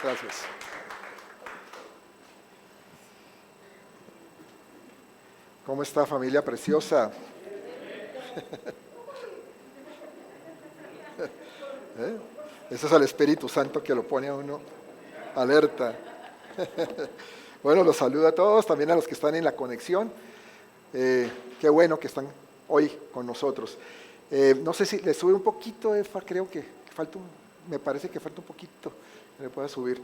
Gracias. ¿Cómo está, familia preciosa? Ese es el Espíritu Santo que lo pone a uno alerta. Bueno, los saludo a todos, también a los que están en la conexión. Qué bueno que están hoy con nosotros. No sé si le sube un poquito, Efa, creo que me parece que falta un poquito, que le pueda subir.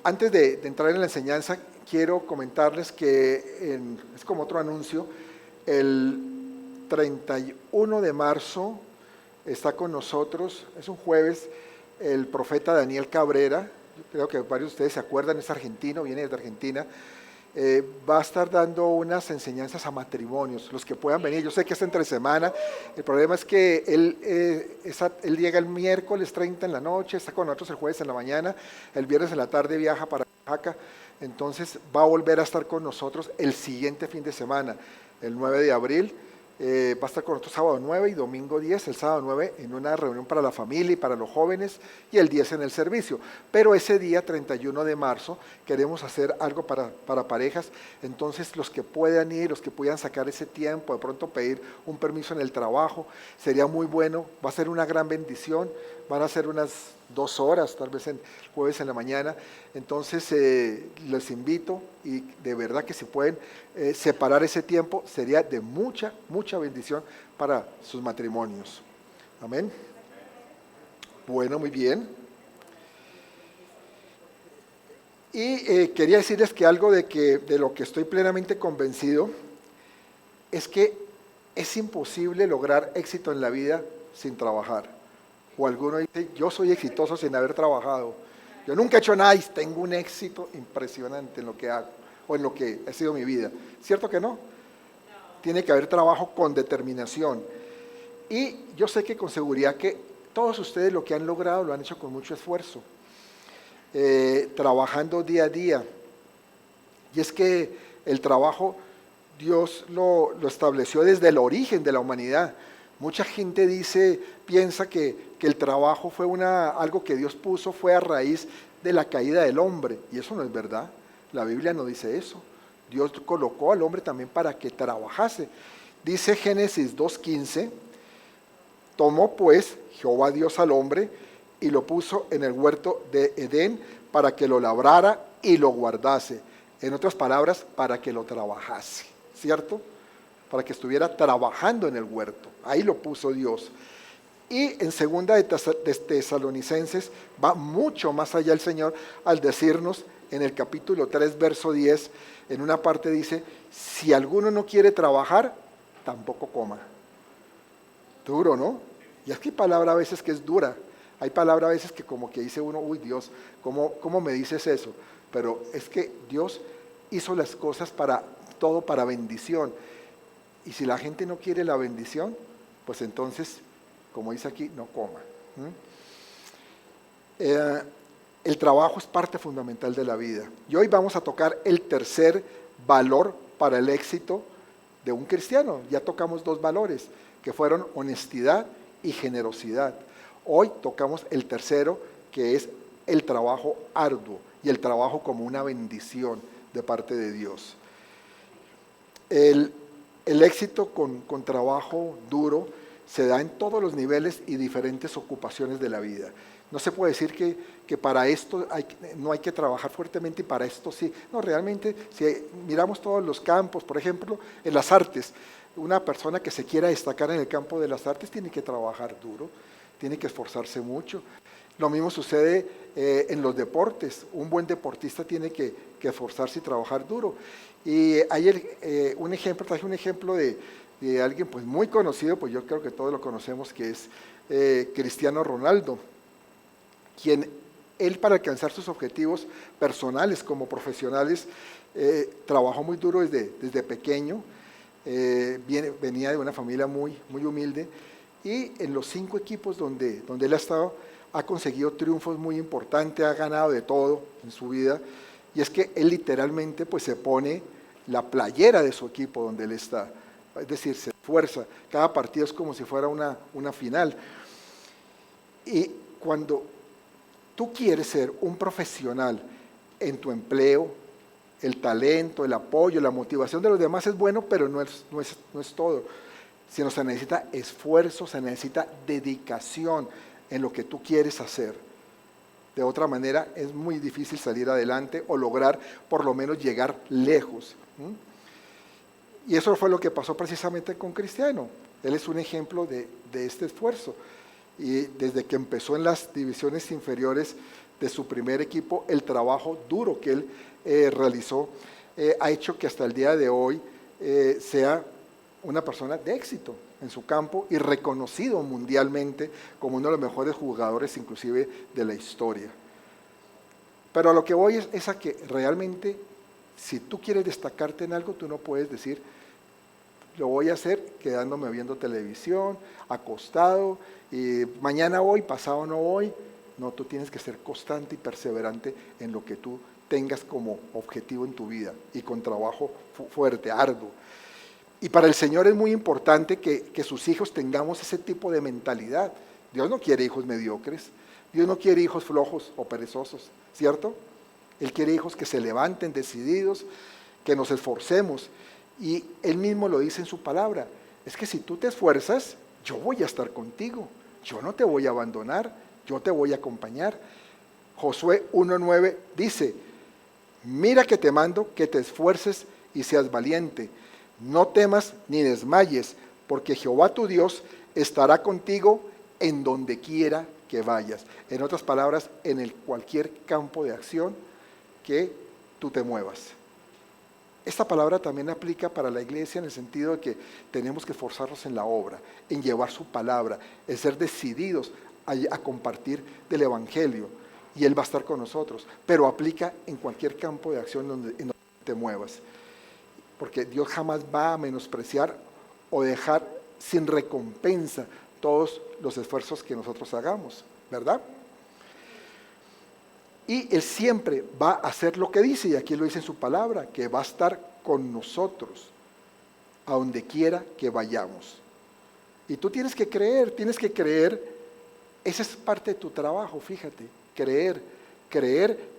Antes de entrar en la enseñanza, quiero comentarles que, es como otro anuncio, el 31 de marzo está con nosotros, es un jueves, el profeta Daniel Cabrera. Yo creo que varios de ustedes se acuerdan, es argentino, viene desde Argentina. Va a estar dando unas enseñanzas a matrimonios, los que puedan venir. Yo sé que es entre semana, el problema es que él llega el miércoles 30 en la noche, está con nosotros el jueves en la mañana, el viernes en la tarde viaja para Oaxaca, entonces va a volver a estar con nosotros el siguiente fin de semana, el 9 de abril. Va a estar con nosotros sábado 9 y domingo 10, el sábado 9 en una reunión para la familia y para los jóvenes, y el 10 en el servicio. Pero ese día, 31 de marzo, queremos hacer algo para parejas. Entonces, los que puedan ir, los que puedan sacar ese tiempo, de pronto pedir un permiso en el trabajo, sería muy bueno. Va a ser una gran bendición. Van a ser unas 2 horas, tal vez el jueves en la mañana. Entonces, les invito, y de verdad que si pueden separar ese tiempo, sería de mucha bendición para sus matrimonios. Amén. Bueno, muy bien. Y quería decirles que algo de lo que estoy plenamente convencido es que es imposible lograr éxito en la vida sin trabajar. O alguno dice, yo soy exitoso sin haber trabajado. Yo nunca he hecho nada y tengo un éxito impresionante en lo que hago o en lo que ha sido mi vida. ¿Cierto que no? Tiene que haber trabajo con determinación. Y yo sé que con seguridad que todos ustedes lo que han logrado lo han hecho con mucho esfuerzo, trabajando día a día. Y es que el trabajo Dios lo estableció desde el origen de la humanidad. Mucha gente piensa que el trabajo fue algo que Dios puso, fue a raíz de la caída del hombre, y eso no es verdad. La Biblia no dice eso. Dios colocó al hombre también para que trabajase. Dice Génesis 2:15, tomó pues Jehová Dios al hombre y lo puso en el huerto de Edén para que lo labrara y lo guardase. En otras palabras, para que lo trabajase, ¿cierto? Para que estuviera trabajando en el huerto. Ahí lo puso Dios. Y en segunda de Tesalonicenses va mucho más allá el Señor al decirnos en el capítulo 3, verso 10, en una parte dice, si alguno no quiere trabajar, tampoco coma. Duro, ¿no? Y es que hay palabra a veces que es dura. Hay palabra a veces que como que dice uno, uy Dios, ¿cómo me dices eso? Pero es que Dios hizo las cosas todo para bendición. Y si la gente no quiere la bendición, pues entonces, como dice aquí, no coma. El trabajo es parte fundamental de la vida. Y hoy vamos a tocar el tercer valor para el éxito de un cristiano. Ya tocamos 2 valores, que fueron honestidad y generosidad. Hoy tocamos el tercero, que es el trabajo arduo y el trabajo como una bendición de parte de Dios. El éxito con trabajo duro se da en todos los niveles y diferentes ocupaciones de la vida. No se puede decir que para esto no hay que trabajar fuertemente y para esto sí. No, realmente, si miramos todos los campos, por ejemplo, en las artes, una persona que se quiera destacar en el campo de las artes tiene que trabajar duro, tiene que esforzarse mucho. Lo mismo sucede en los deportes. Un buen deportista tiene que esforzarse y trabajar duro. Y hay traje un ejemplo de alguien pues muy conocido, pues yo creo que todos lo conocemos, que es Cristiano Ronaldo, quien él para alcanzar sus objetivos personales como profesionales trabajó muy duro desde pequeño, venía de una familia muy humilde, y en los 5 equipos donde él ha estado, ha conseguido triunfos muy importantes, ha ganado de todo en su vida, y es que él literalmente pues se pone la playera de su equipo donde él está, es decir, se esfuerza, cada partido es como si fuera una final. Y cuando tú quieres ser un profesional en tu empleo, el talento, el apoyo, la motivación de los demás es bueno, pero no es todo. Sino se necesita esfuerzo, se necesita dedicación en lo que tú quieres hacer. De otra manera es muy difícil salir adelante o lograr por lo menos llegar lejos. Y eso fue lo que pasó precisamente con Cristiano. Él es un ejemplo de este esfuerzo. Y desde que empezó en las divisiones inferiores de su primer equipo, el trabajo duro que él realizó ha hecho que hasta el día de hoy sea una persona de éxito en su campo y reconocido mundialmente como uno de los mejores jugadores inclusive de la historia. Pero a lo que voy es a que realmente si tú quieres destacarte en algo, tú no puedes decir, lo voy a hacer quedándome viendo televisión, acostado, y mañana voy, pasado no voy. No, tú tienes que ser constante y perseverante en lo que tú tengas como objetivo en tu vida y con trabajo fuerte, arduo. Y para el Señor es muy importante que sus hijos tengamos ese tipo de mentalidad. Dios no quiere hijos mediocres, Dios no quiere hijos flojos o perezosos, ¿cierto? Él quiere hijos que se levanten decididos, que nos esforcemos. Y Él mismo lo dice en su palabra, es que si tú te esfuerzas, yo voy a estar contigo, yo no te voy a abandonar, yo te voy a acompañar. Josué 1:9 dice, mira que te mando que te esfuerces y seas valiente. No temas ni desmayes, porque Jehová tu Dios estará contigo en donde quiera que vayas. En otras palabras, en cualquier campo de acción que tú te muevas. Esta palabra también aplica para la iglesia en el sentido de que tenemos que esforzarnos en la obra, en llevar su palabra, en ser decididos a compartir del Evangelio. Y Él va a estar con nosotros, pero aplica en cualquier campo de acción en donde te muevas. Porque Dios jamás va a menospreciar o dejar sin recompensa todos los esfuerzos que nosotros hagamos, ¿verdad? Y Él siempre va a hacer lo que dice, y aquí lo dice en su palabra, que va a estar con nosotros, a donde quiera que vayamos. Y tú tienes que creer, esa es parte de tu trabajo, fíjate, creer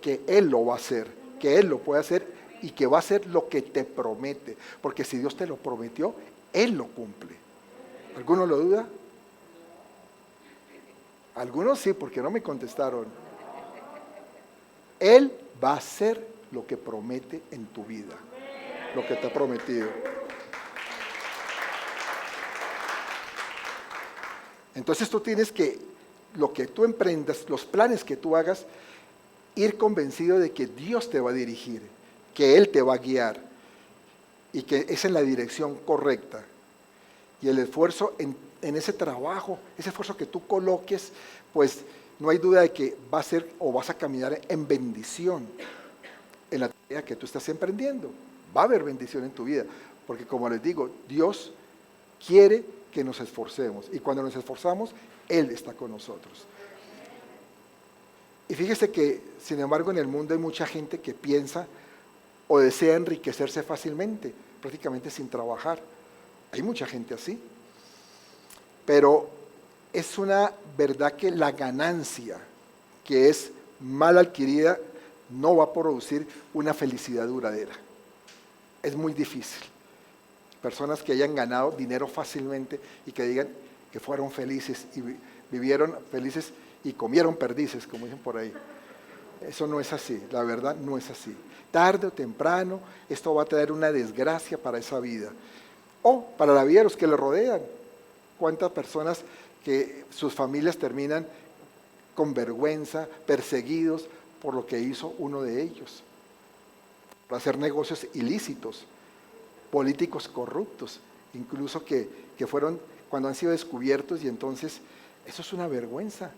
que Él lo va a hacer, que Él lo puede hacer, y que va a hacer lo que te promete, porque si Dios te lo prometió, Él lo cumple. ¿Alguno lo duda? Algunos sí, porque no me contestaron. Él va a hacer lo que promete en tu vida, lo que te ha prometido. Entonces tú tienes que, lo que tú emprendas, los planes que tú hagas, ir convencido de que Dios te va a dirigir, que Él te va a guiar y que es en la dirección correcta. Y el esfuerzo en ese trabajo, ese esfuerzo que tú coloques, pues no hay duda de que va a ser o vas a caminar en bendición en la tarea que tú estás emprendiendo. Va a haber bendición en tu vida, porque como les digo, Dios quiere que nos esforcemos y cuando nos esforzamos, Él está con nosotros. Y fíjese que, sin embargo, en el mundo hay mucha gente que piensa o desea enriquecerse fácilmente, prácticamente sin trabajar. Hay mucha gente así. Pero es una verdad que la ganancia que es mal adquirida no va a producir una felicidad duradera. Es muy difícil. Personas que hayan ganado dinero fácilmente y que digan que fueron felices y vivieron felices y comieron perdices, como dicen por ahí. Eso no es así, la verdad no es así. Tarde o temprano esto va a traer una desgracia para esa vida o para la vida de los que le rodean. ¿Cuántas personas que sus familias terminan con vergüenza, perseguidos por lo que hizo uno de ellos? Por hacer negocios ilícitos, políticos corruptos, incluso que fueron cuando han sido descubiertos y entonces eso es una vergüenza.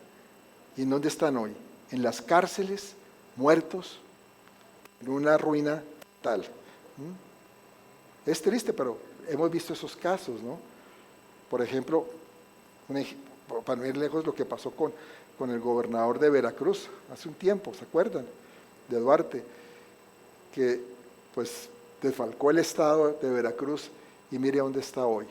¿Y en dónde están hoy? En las cárceles, muertos, en una ruina tal. Es triste, pero hemos visto esos casos, ¿no? Por ejemplo, para no ir lejos, lo que pasó con el gobernador de Veracruz hace un tiempo, ¿se acuerdan? De Duarte, que pues desfalcó el estado de Veracruz y mire dónde está hoy,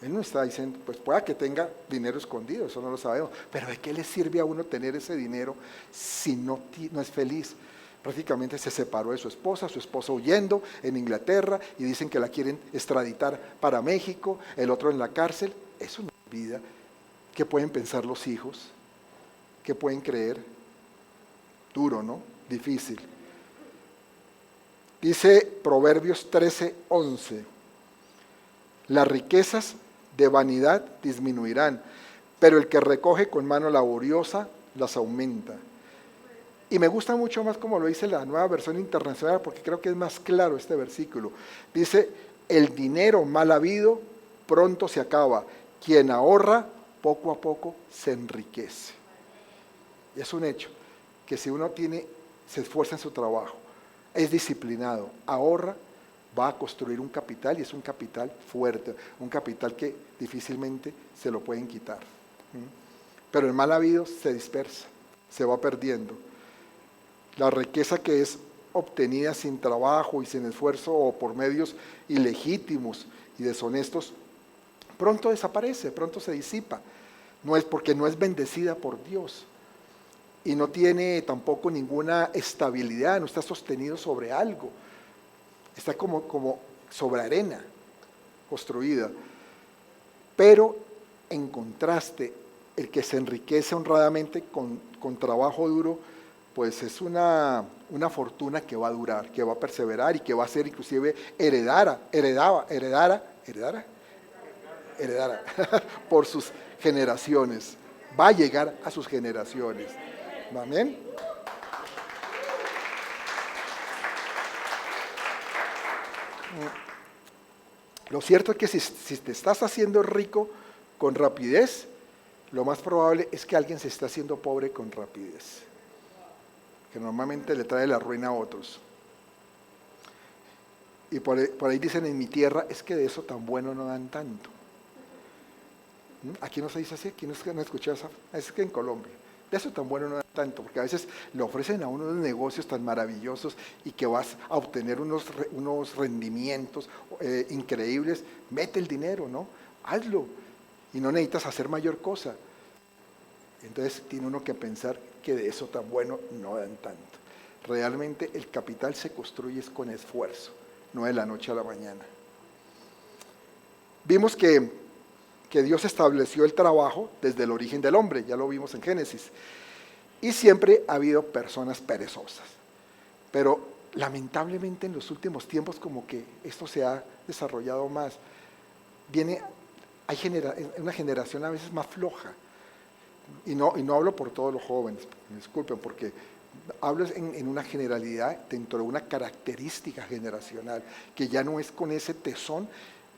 Él no está diciendo, pues pueda que tenga dinero escondido, eso no lo sabemos, pero ¿de qué le sirve a uno tener ese dinero si no es feliz? Prácticamente se separó de su esposa huyendo en Inglaterra y dicen que la quieren extraditar para México, el otro en la cárcel. Eso no es vida. ¿Qué pueden pensar los hijos? ¿Qué pueden creer? Duro, ¿no? Difícil. Dice Proverbios 13:11, las riquezas de vanidad disminuirán, pero el que recoge con mano laboriosa las aumenta. Y me gusta mucho más como lo dice la Nueva Versión Internacional, porque creo que es más claro este versículo. Dice, el dinero mal habido pronto se acaba, quien ahorra poco a poco se enriquece. Y es un hecho, que si uno se esfuerza en su trabajo, es disciplinado, ahorra, va a construir un capital, y es un capital fuerte, un capital que difícilmente se lo pueden quitar. Pero el mal habido se dispersa, se va perdiendo. La riqueza que es obtenida sin trabajo y sin esfuerzo o por medios ilegítimos y deshonestos, pronto desaparece, pronto se disipa. No es porque no es bendecida por Dios y no tiene tampoco ninguna estabilidad, no está sostenido sobre algo. Está como sobre arena construida. Pero en contraste, el que se enriquece honradamente con trabajo duro, pues es una fortuna que va a durar, que va a perseverar y que va a ser inclusive heredada por sus generaciones. Va a llegar a sus generaciones. Amén. Lo cierto es que si te estás haciendo rico con rapidez, lo más probable es que alguien se esté haciendo pobre con rapidez, que normalmente le trae la ruina a otros. Y por ahí dicen en mi tierra, es que de eso tan bueno no dan tanto. Aquí no se dice así, aquí no escuchado eso, es que en Colombia, de eso tan bueno no dan tanto, porque a veces le ofrecen a uno unos negocios tan maravillosos y que vas a obtener unos rendimientos increíbles, mete el dinero, ¿no? Hazlo, y no necesitas hacer mayor cosa. Entonces tiene uno que pensar que de eso tan bueno no dan tanto. Realmente el capital se construye con esfuerzo, no de la noche a la mañana. Vimos que Dios estableció el trabajo desde el origen del hombre, ya lo vimos en Génesis, y siempre ha habido personas perezosas, pero lamentablemente en los últimos tiempos como que esto se ha desarrollado más. Hay una generación a veces más floja, y no hablo por todos los jóvenes, me disculpen, porque hablo en una generalidad dentro de una característica generacional, que ya no es con ese tesón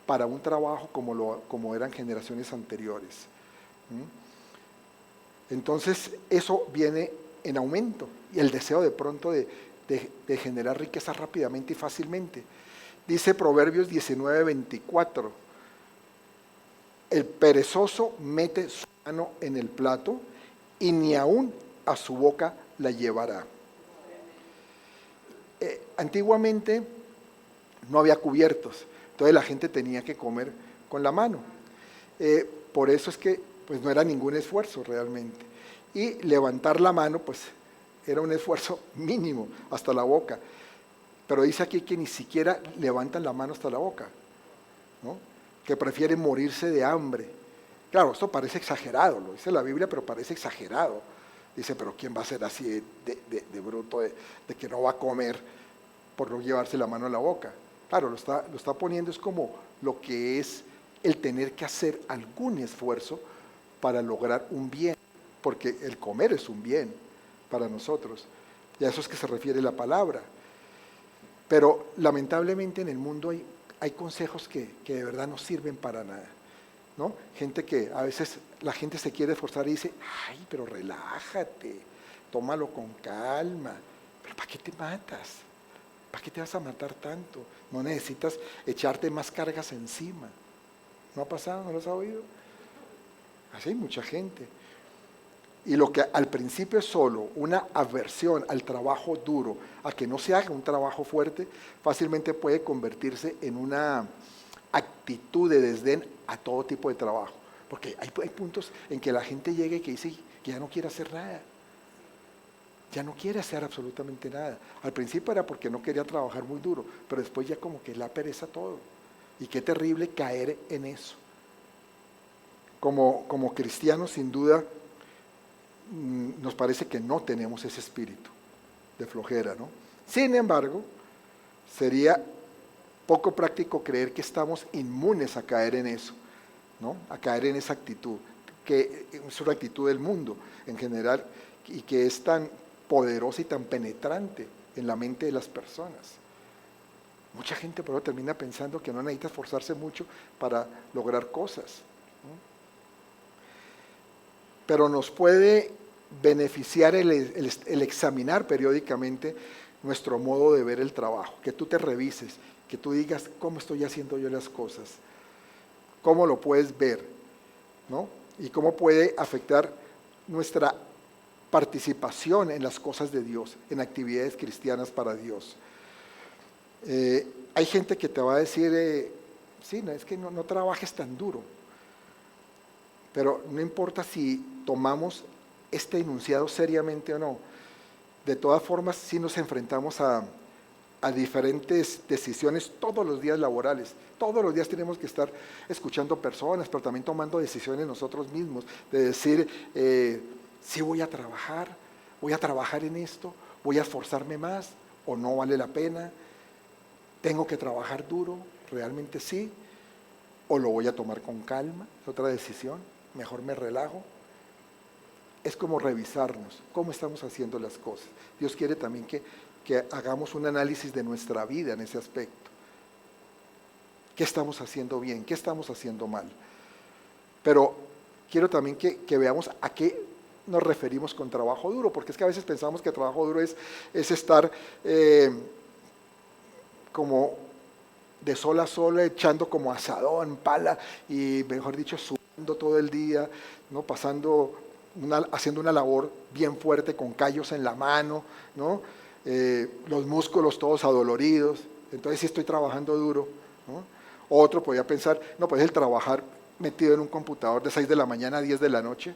para un trabajo como eran generaciones anteriores. Entonces eso viene en aumento, y el deseo de pronto de generar riqueza rápidamente y fácilmente. Dice Proverbios 19:24, el perezoso mete su mano en el plato y ni aún a su boca la llevará. Antiguamente no había cubiertos, entonces la gente tenía que comer con la mano. Por eso es que pues no era ningún esfuerzo realmente. Y levantar la mano pues era un esfuerzo mínimo hasta la boca. Pero dice aquí que ni siquiera levantan la mano hasta la boca, ¿no? Que prefieren morirse de hambre. Claro, esto parece exagerado, lo dice la Biblia, pero parece exagerado. Dice, pero ¿quién va a ser así de bruto, de que no va a comer por no llevarse la mano a la boca? Claro, lo está poniendo, es como lo que es el tener que hacer algún esfuerzo para lograr un bien, porque el comer es un bien para nosotros, y a eso es que se refiere la palabra. Pero lamentablemente en el mundo hay consejos que de verdad no sirven para nada, ¿no? Gente que a veces la gente se quiere esforzar y dice, ay, pero relájate, tómalo con calma, pero ¿para qué te matas? ¿Para qué te vas a matar tanto? No necesitas echarte más cargas encima. ¿No ha pasado? ¿No lo has oído? Así hay mucha gente. Y lo que al principio es solo una aversión al trabajo duro, a que no se haga un trabajo fuerte, fácilmente puede convertirse en una actitud de desdén a todo tipo de trabajo. Porque hay puntos en que la gente llega y que dice que ya no quiere hacer nada. Ya no quiere hacer absolutamente nada. Al principio era porque no quería trabajar muy duro, pero después ya como que le pereza todo. Y qué terrible caer en eso. Como cristianos, sin duda, nos parece que no tenemos ese espíritu de flojera, ¿no? Sin embargo, sería poco práctico creer que estamos inmunes a caer en eso, ¿no? A caer en esa actitud, que es una actitud del mundo en general y que es tan poderosa y tan penetrante en la mente de las personas. Mucha gente por eso termina pensando que no necesita esforzarse mucho para lograr cosas, ¿no? Pero nos puede beneficiar el examinar periódicamente nuestro modo de ver el trabajo, que tú te revises, que tú digas cómo estoy haciendo yo las cosas, cómo lo puedes ver, ¿no? Y cómo puede afectar nuestra participación en las cosas de Dios, en actividades cristianas para Dios. Hay gente que te va a decir, sí, no, es que no trabajes tan duro, pero no importa si tomamos este enunciado seriamente o no, de todas formas sí nos enfrentamos a diferentes decisiones todos los días laborales. Todos los días tenemos que estar escuchando personas, pero también tomando decisiones nosotros mismos, de decir, sí voy a trabajar en esto, voy a esforzarme más o no vale la pena, tengo que trabajar duro, realmente sí, o lo voy a tomar con calma, es otra decisión, mejor me relajo. Es como revisarnos, cómo estamos haciendo las cosas. Dios quiere también que hagamos un análisis de nuestra vida en ese aspecto. ¿Qué estamos haciendo bien? ¿Qué estamos haciendo mal? Pero quiero también que veamos a qué nos referimos con trabajo duro, porque es que a veces pensamos que trabajo duro es estar como de sol a sol, echando como asadón, pala, y mejor dicho, sudando todo el día, ¿no? Haciendo una labor bien fuerte con callos en la mano, ¿no? Los músculos todos adoloridos, entonces sí estoy trabajando duro, ¿no? Otro podría pensar, no, pues el trabajar metido en un computador de 6 de la mañana a 10 de la noche.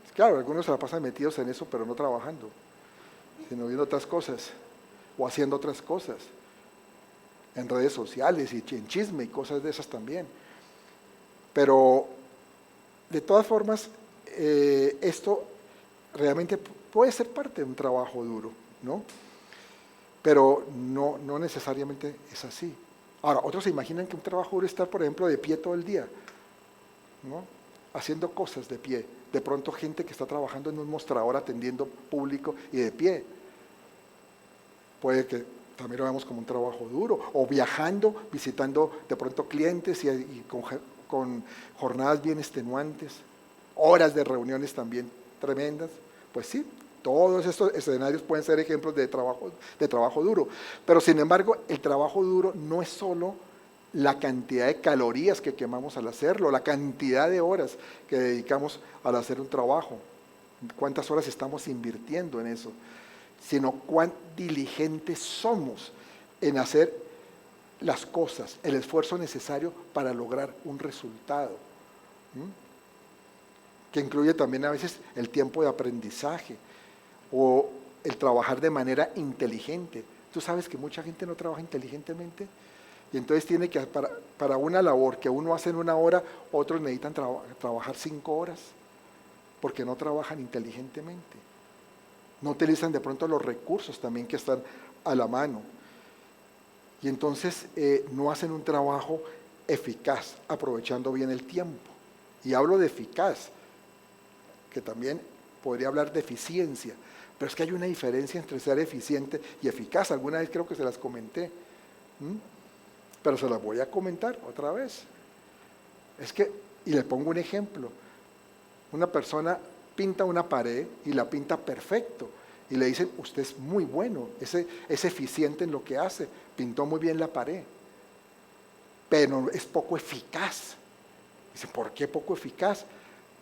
Pues claro, algunos se la pasan metidos en eso, pero no trabajando, sino viendo otras cosas, o haciendo otras cosas, en redes sociales y en chisme y cosas de esas también. Pero, de todas formas, esto realmente puede ser parte de un trabajo duro, ¿no? Pero no necesariamente es así. Ahora, otros se imaginan que un trabajo duro es estar, por ejemplo, de pie todo el día, ¿no? Haciendo cosas de pie. De pronto gente que está trabajando en un mostrador atendiendo público y de pie. Puede que también lo veamos como un trabajo duro. O viajando, visitando de pronto clientes y con jornadas bien extenuantes. Horas de reuniones también tremendas. Pues sí, todos estos escenarios pueden ser ejemplos de trabajo duro. Pero sin embargo, el trabajo duro no es solo la cantidad de calorías que quemamos al hacerlo, la cantidad de horas que dedicamos al hacer un trabajo, cuántas horas estamos invirtiendo en eso, sino cuán diligentes somos en hacer las cosas, el esfuerzo necesario para lograr un resultado, que incluye también a veces el tiempo de aprendizaje o el trabajar de manera inteligente. Tú sabes que mucha gente no trabaja inteligentemente y entonces tiene que, para una labor que uno hace en 1 hora, otros necesitan trabajar 5 horas porque no trabajan inteligentemente. No utilizan de pronto los recursos también que están a la mano. Y entonces no hacen un trabajo eficaz, aprovechando bien el tiempo. Y hablo de eficaz, que también podría hablar de eficiencia, pero es que hay una diferencia entre ser eficiente y eficaz. Alguna vez creo que se las comenté, pero se las voy a comentar otra vez. Y le pongo un ejemplo. Una persona pinta una pared y la pinta perfecto, y le dicen, usted es muy bueno, es eficiente en lo que hace, pintó muy bien la pared, pero es poco eficaz. Dice, ¿por qué poco eficaz?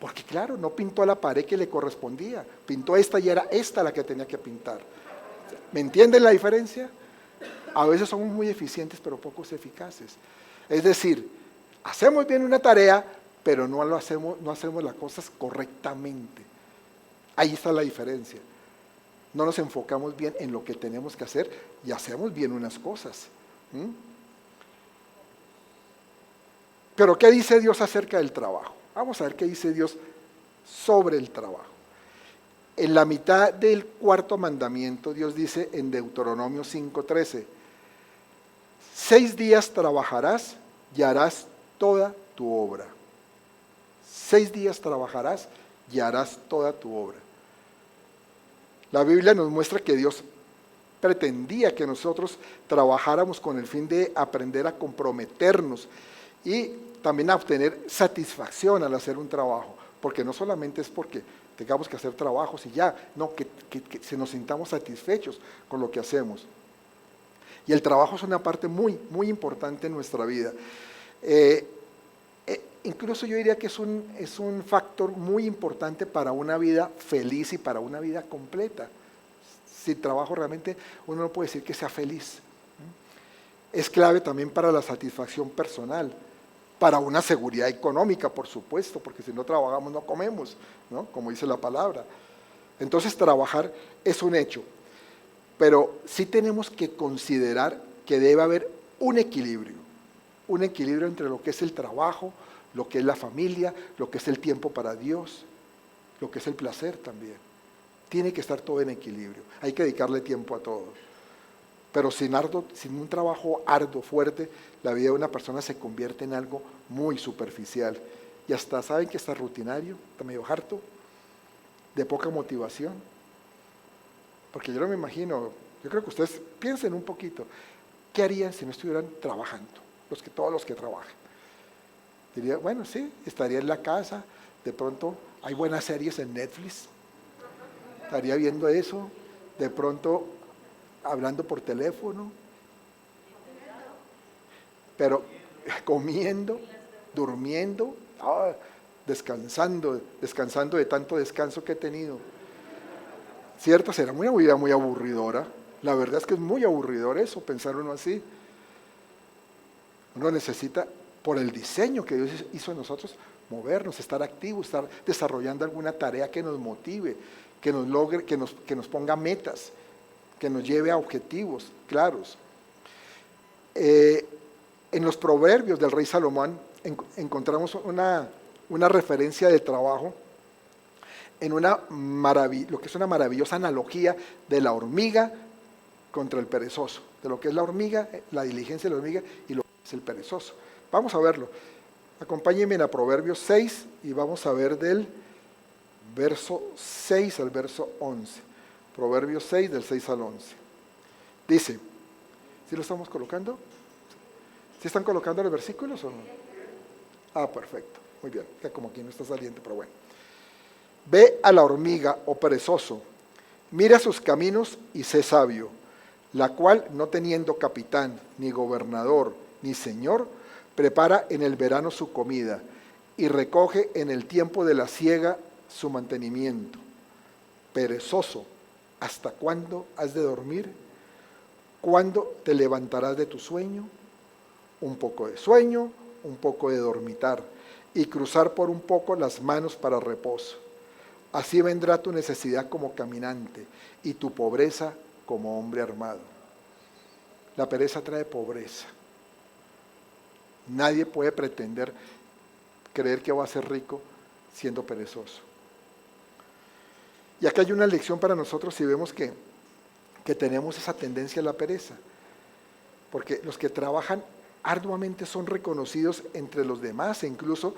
Porque claro, no pintó la pared que le correspondía, pintó esta y era esta la que tenía que pintar. ¿Me entienden la diferencia? A veces somos muy eficientes pero pocos eficaces. Es decir, Hacemos bien una tarea, pero no hacemos las cosas correctamente. Ahí está la diferencia. No nos enfocamos bien en lo que tenemos que hacer y hacemos bien unas cosas. Pero ¿qué dice Dios acerca del trabajo? Vamos a ver qué dice Dios sobre el trabajo. En la mitad del cuarto mandamiento, Dios dice en Deuteronomio 5:13, 6 días trabajarás y harás toda tu obra. 6 días trabajarás y harás toda tu obra. La Biblia nos muestra que Dios pretendía que nosotros trabajáramos con el fin de aprender a comprometernos y también a obtener satisfacción al hacer un trabajo, porque no solamente es porque tengamos que hacer trabajos y ya, no, que se nos sintamos satisfechos con lo que hacemos. Y el trabajo es una parte muy, muy importante en nuestra vida. Incluso yo diría que es un factor muy importante para una vida feliz y para una vida completa. Sin trabajo realmente uno no puede decir que sea feliz. Es clave también para la satisfacción personal, para una seguridad económica, por supuesto, porque si no trabajamos no comemos, ¿no? Como dice la palabra. Entonces trabajar es un hecho, pero sí tenemos que considerar que debe haber un equilibrio entre lo que es el trabajo, lo que es la familia, lo que es el tiempo para Dios, lo que es el placer también. Tiene que estar todo en equilibrio, hay que dedicarle tiempo a todo. Pero sin un trabajo arduo, fuerte, la vida de una persona se convierte en algo muy superficial. Y hasta, ¿saben que está rutinario? Está medio harto, de poca motivación. Porque yo no me imagino, yo creo que ustedes piensen un poquito, ¿qué harían si no estuvieran trabajando? Todos los que trabajan. Diría, bueno, sí, estaría en la casa, de pronto hay buenas series en Netflix, estaría viendo eso, de pronto hablando por teléfono, pero comiendo, durmiendo, descansando de tanto descanso que he tenido. Cierto, será una vida muy aburridora. La verdad es que es muy aburridor eso, pensar uno así. Uno necesita, por el diseño que Dios hizo en nosotros, movernos, estar activos, estar desarrollando alguna tarea que nos motive, que nos logre, que nos ponga metas, que nos lleve a objetivos claros. En los proverbios del rey Salomón encontramos una referencia de trabajo en lo que es una maravillosa analogía de la hormiga contra el perezoso, de lo que es la hormiga, la diligencia de la hormiga y lo que es el perezoso. Vamos a verlo. Acompáñenme a Proverbios 6 y vamos a ver del verso 6 al verso 11. Proverbios 6 del 6 al 11. Dice, ¿sí lo estamos colocando? ¿Sí están colocando los versículos o no? Perfecto, muy bien, que como aquí no está saliendo, pero bueno. Ve a la hormiga, oh perezoso, mira sus caminos y sé sabio, la cual, no teniendo capitán, ni gobernador, ni señor, prepara en el verano su comida y recoge en el tiempo de la siega su mantenimiento. Perezoso, ¿hasta cuándo has de dormir? ¿Cuándo te levantarás de tu sueño? Un poco de sueño, un poco de dormitar, y cruzar por un poco las manos para reposo. Así vendrá tu necesidad como caminante, y tu pobreza como hombre armado. La pereza trae pobreza. Nadie puede pretender creer que va a ser rico siendo perezoso. Y acá hay una lección para nosotros si vemos que tenemos esa tendencia a la pereza. Porque los que trabajan arduamente son reconocidos entre los demás, e incluso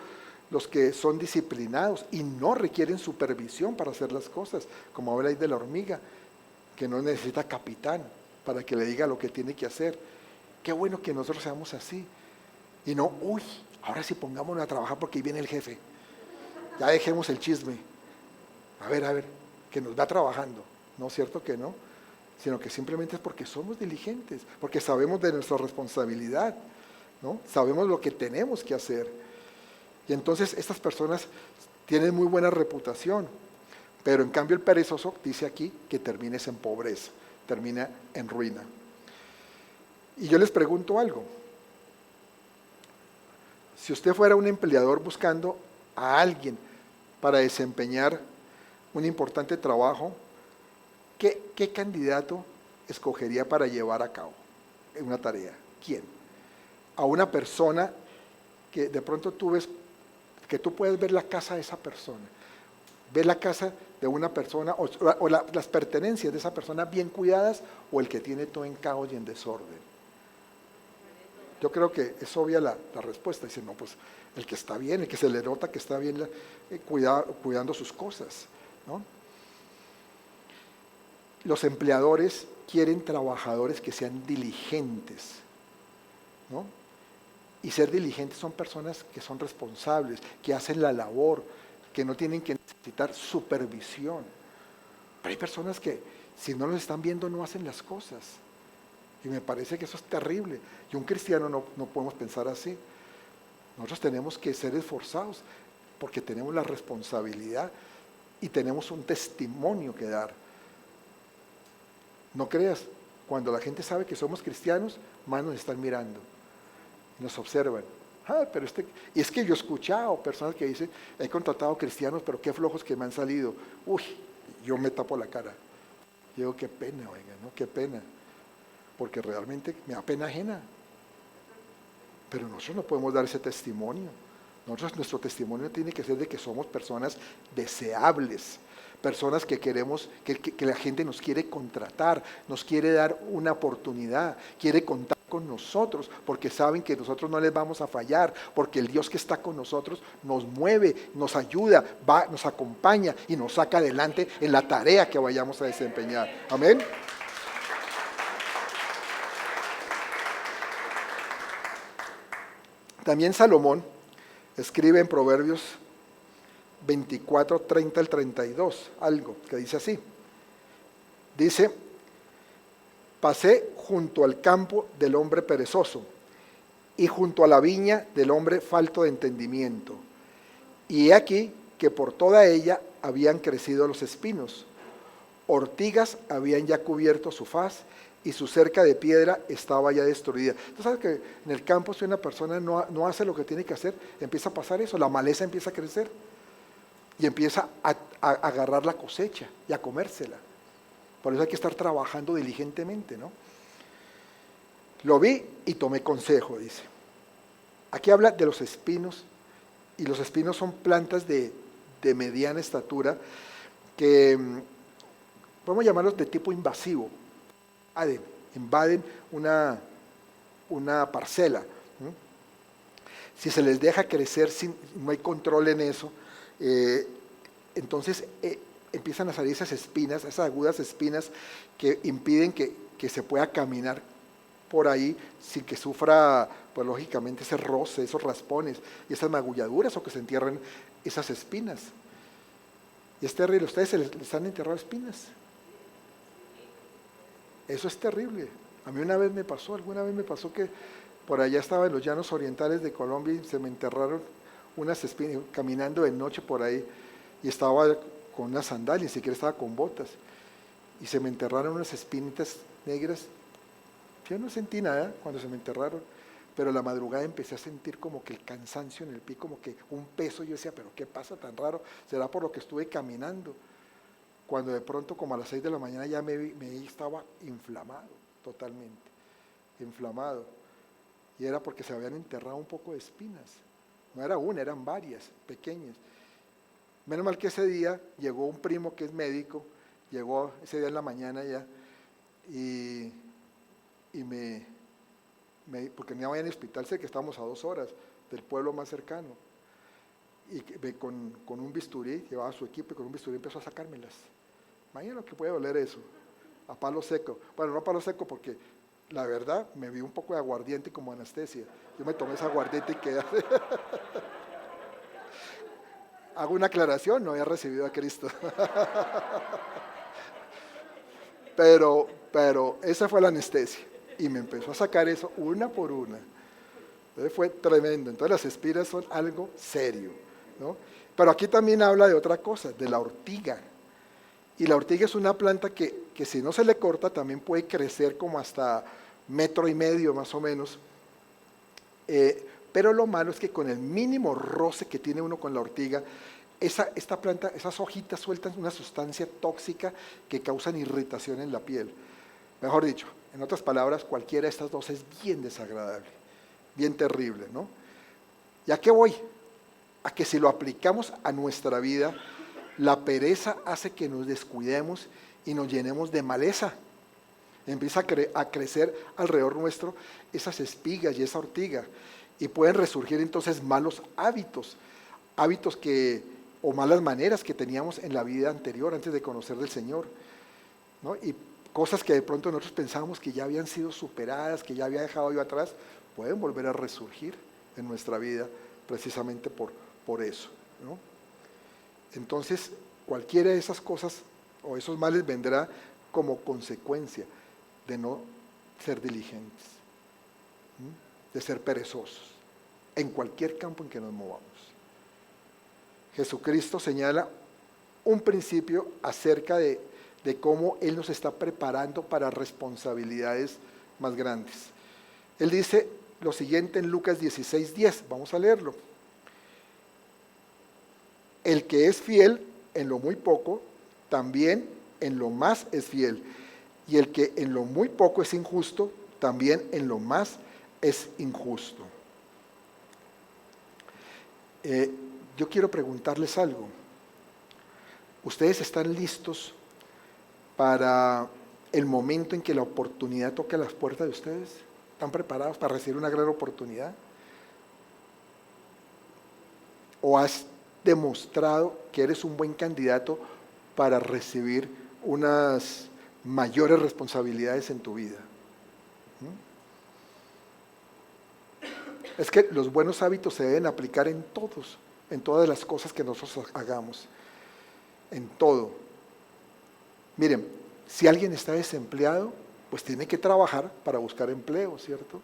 los que son disciplinados y no requieren supervisión para hacer las cosas, como habla ahí de la hormiga, que no necesita capitán para que le diga lo que tiene que hacer. Qué bueno que nosotros seamos así. Y no, ahora sí pongámonos a trabajar porque ahí viene el jefe. Ya dejemos el chisme. A ver, que nos va trabajando. No es cierto que no, sino que simplemente es porque somos diligentes, porque sabemos de nuestra responsabilidad, ¿no? Sabemos lo que tenemos que hacer. Y entonces estas personas tienen muy buena reputación, pero en cambio el perezoso dice aquí que termina en pobreza, termina en ruina. Y yo les pregunto algo. Si usted fuera un empleador buscando a alguien para desempeñar un importante trabajo, ¿qué candidato escogería para llevar a cabo una tarea? ¿Quién? A una persona que de pronto tú ves, que tú puedes ver la casa de esa persona, ver la casa de una persona o las pertenencias de esa persona bien cuidadas, o el que tiene todo en caos y en desorden. Yo creo que es obvia la respuesta. Dice, no, pues el que está bien, el que se le nota que está bien cuidando sus cosas, ¿no? Los empleadores quieren trabajadores que sean diligentes, ¿no? Y ser diligentes son personas que son responsables, que hacen la labor, que no tienen que necesitar supervisión. Pero hay personas que si no los están viendo no hacen las cosas. Y me parece que eso es terrible. Y un cristiano no podemos pensar así. Nosotros tenemos que ser esforzados porque tenemos la responsabilidad y tenemos un testimonio que dar. No creas, cuando la gente sabe que somos cristianos, más nos están mirando, nos observan. Pero y es que yo he escuchado personas que dicen, he contratado cristianos, pero qué flojos que me han salido. Uy, yo me tapo la cara. Yo digo, qué pena, oiga, ¿no? Qué pena. Porque realmente me da pena ajena. Pero nosotros no podemos dar ese testimonio. Nuestro testimonio tiene que ser de que somos personas deseables, personas que queremos, que la gente nos quiere contratar, nos quiere dar una oportunidad, quiere contar con nosotros, porque saben que nosotros no les vamos a fallar, porque el Dios que está con nosotros nos mueve, nos ayuda, nos acompaña y nos saca adelante en la tarea que vayamos a desempeñar. Amén. También Salomón escribe en Proverbios 24, 30 al 32, algo que dice así. Dice, pasé junto al campo del hombre perezoso y junto a la viña del hombre falto de entendimiento. Y he aquí que por toda ella habían crecido los espinos. Ortigas habían ya cubierto su faz y su cerca de piedra estaba ya destruida. Tú sabes que en el campo, si una persona no hace lo que tiene que hacer, empieza a pasar eso, la maleza empieza a crecer y empieza a agarrar la cosecha y a comérsela. Por eso hay que estar trabajando diligentemente, ¿no? Lo vi y tomé consejo, dice. Aquí habla de los espinos, y los espinos son plantas de mediana estatura que podemos llamarlos de tipo invasivo. Invaden una parcela. Si se les deja crecer, no hay control en eso, entonces empiezan a salir esas espinas, esas agudas espinas que impiden que se pueda caminar por ahí sin que sufra, pues lógicamente, ese roce, esos raspones y esas magulladuras, o que se entierren esas espinas. Y es terrible. ¿Ustedes les han enterrado espinas? Eso es terrible. A mí alguna vez me pasó que por allá estaba en los llanos orientales de Colombia y se me enterraron unas espinas, caminando de noche por ahí, y estaba con unas sandalias, ni siquiera estaba con botas, y se me enterraron unas espinitas negras. Yo no sentí nada cuando se me enterraron, pero a la madrugada empecé a sentir como que el cansancio en el pie, como que un peso. Yo decía, pero ¿qué pasa tan raro? ¿Será por lo que estuve caminando? Cuando de pronto, como a las 6 de la mañana, ya me estaba inflamado, totalmente, inflamado. Y era porque se habían enterrado un poco de espinas. No era una, eran varias, pequeñas. Menos mal que ese día llegó un primo que es médico, llegó ese día en la mañana ya, y porque no había en el hospital, sé que estábamos a 2 horas del pueblo más cercano, y con un bisturí, llevaba su equipo, y con un bisturí empezó a sacármelas. Imagínate lo que puede doler eso, a palo seco. Bueno, no a palo seco, porque la verdad me vi un poco de aguardiente como anestesia. Yo me tomé ese aguardiente y quedé. Hago una aclaración, no había recibido a Cristo. Pero esa fue la anestesia, y me empezó a sacar eso una por una. Entonces fue tremendo. Entonces las espinas son algo serio, ¿no? Pero aquí también habla de otra cosa, de la ortiga. Y la ortiga es una planta que si no se le corta también puede crecer como hasta 1,5 metros más o menos, Pero lo malo es que con el mínimo roce que tiene uno con la ortiga, esta planta, esas hojitas sueltan una sustancia tóxica que causan irritación en la piel. Mejor dicho, en otras palabras, cualquiera de estas dos es bien desagradable, bien terrible, ¿no? ¿Y a qué voy? A que si lo aplicamos a nuestra vida, la pereza hace que nos descuidemos y nos llenemos de maleza. Empieza a crecer alrededor nuestro esas espigas y esa ortiga, y pueden resurgir entonces malos hábitos o malas maneras que teníamos en la vida anterior, antes de conocer del Señor, ¿no? Y cosas que de pronto nosotros pensábamos que ya habían sido superadas, que ya había dejado yo atrás, pueden volver a resurgir en nuestra vida precisamente por eso, ¿no? Entonces, cualquiera de esas cosas o esos males vendrá como consecuencia de no ser diligentes, de ser perezosos, en cualquier campo en que nos movamos. Jesucristo señala un principio acerca de cómo Él nos está preparando para responsabilidades más grandes. Él dice lo siguiente en Lucas 16:10, vamos a leerlo. El que es fiel en lo muy poco, también en lo más es fiel. Y el que en lo muy poco es injusto, también en lo más es injusto. Yo quiero preguntarles algo. ¿Ustedes están listos para el momento en que la oportunidad toque las puertas de ustedes? ¿Están preparados para recibir una gran oportunidad? ¿O has demostrado que eres un buen candidato para recibir unas mayores responsabilidades en tu vida? Es que los buenos hábitos se deben aplicar en todas las cosas que nosotros hagamos, en todo. Miren, si alguien está desempleado, pues tiene que trabajar para buscar empleo, ¿cierto?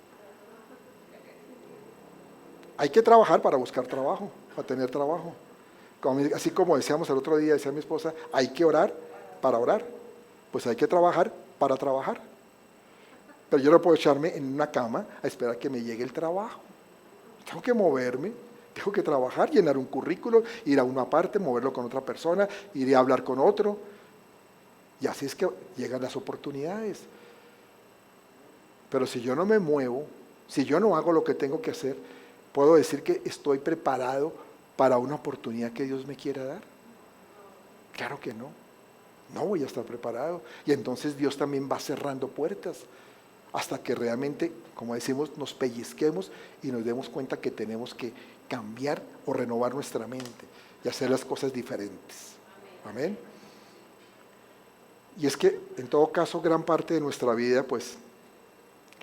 Hay que trabajar para buscar trabajo, para tener trabajo. Así como decíamos el otro día, decía mi esposa, hay que orar para orar. Pues hay que trabajar para trabajar. Pero yo no puedo echarme en una cama a esperar que me llegue el trabajo. Tengo que moverme, tengo que trabajar, llenar un currículo, ir a una parte, moverlo con otra persona, ir a hablar con otro. Y así es que llegan las oportunidades. Pero si yo no me muevo, si yo no hago lo que tengo que hacer, ¿puedo decir que estoy preparado para una oportunidad que Dios me quiera dar? Claro que no. No voy a estar preparado. Y entonces Dios también va cerrando puertas hasta que realmente, como decimos, nos pellizquemos y nos demos cuenta que tenemos que cambiar o renovar nuestra mente y hacer las cosas diferentes. Amén. Y es que, en todo caso, gran parte de nuestra vida, pues,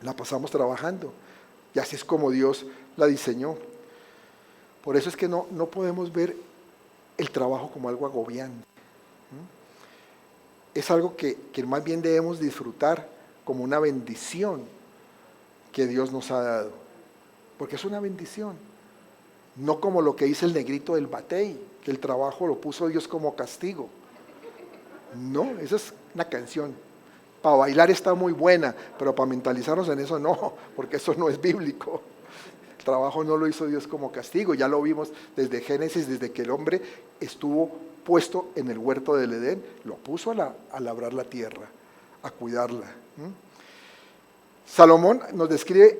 la pasamos trabajando. Y así es como Dios la diseñó. Por eso es que no podemos ver el trabajo como algo agobiante. Es algo que más bien debemos disfrutar como una bendición que Dios nos ha dado. Porque es una bendición. No como lo que dice el negrito del batey, que el trabajo lo puso Dios como castigo. No, esa es una canción. Para bailar está muy buena, pero para mentalizarnos en eso no, porque eso no es bíblico. El trabajo no lo hizo Dios como castigo, ya lo vimos desde Génesis, desde que el hombre estuvo puesto en el huerto del Edén, lo puso a labrar la tierra, a cuidarla. Salomón nos describe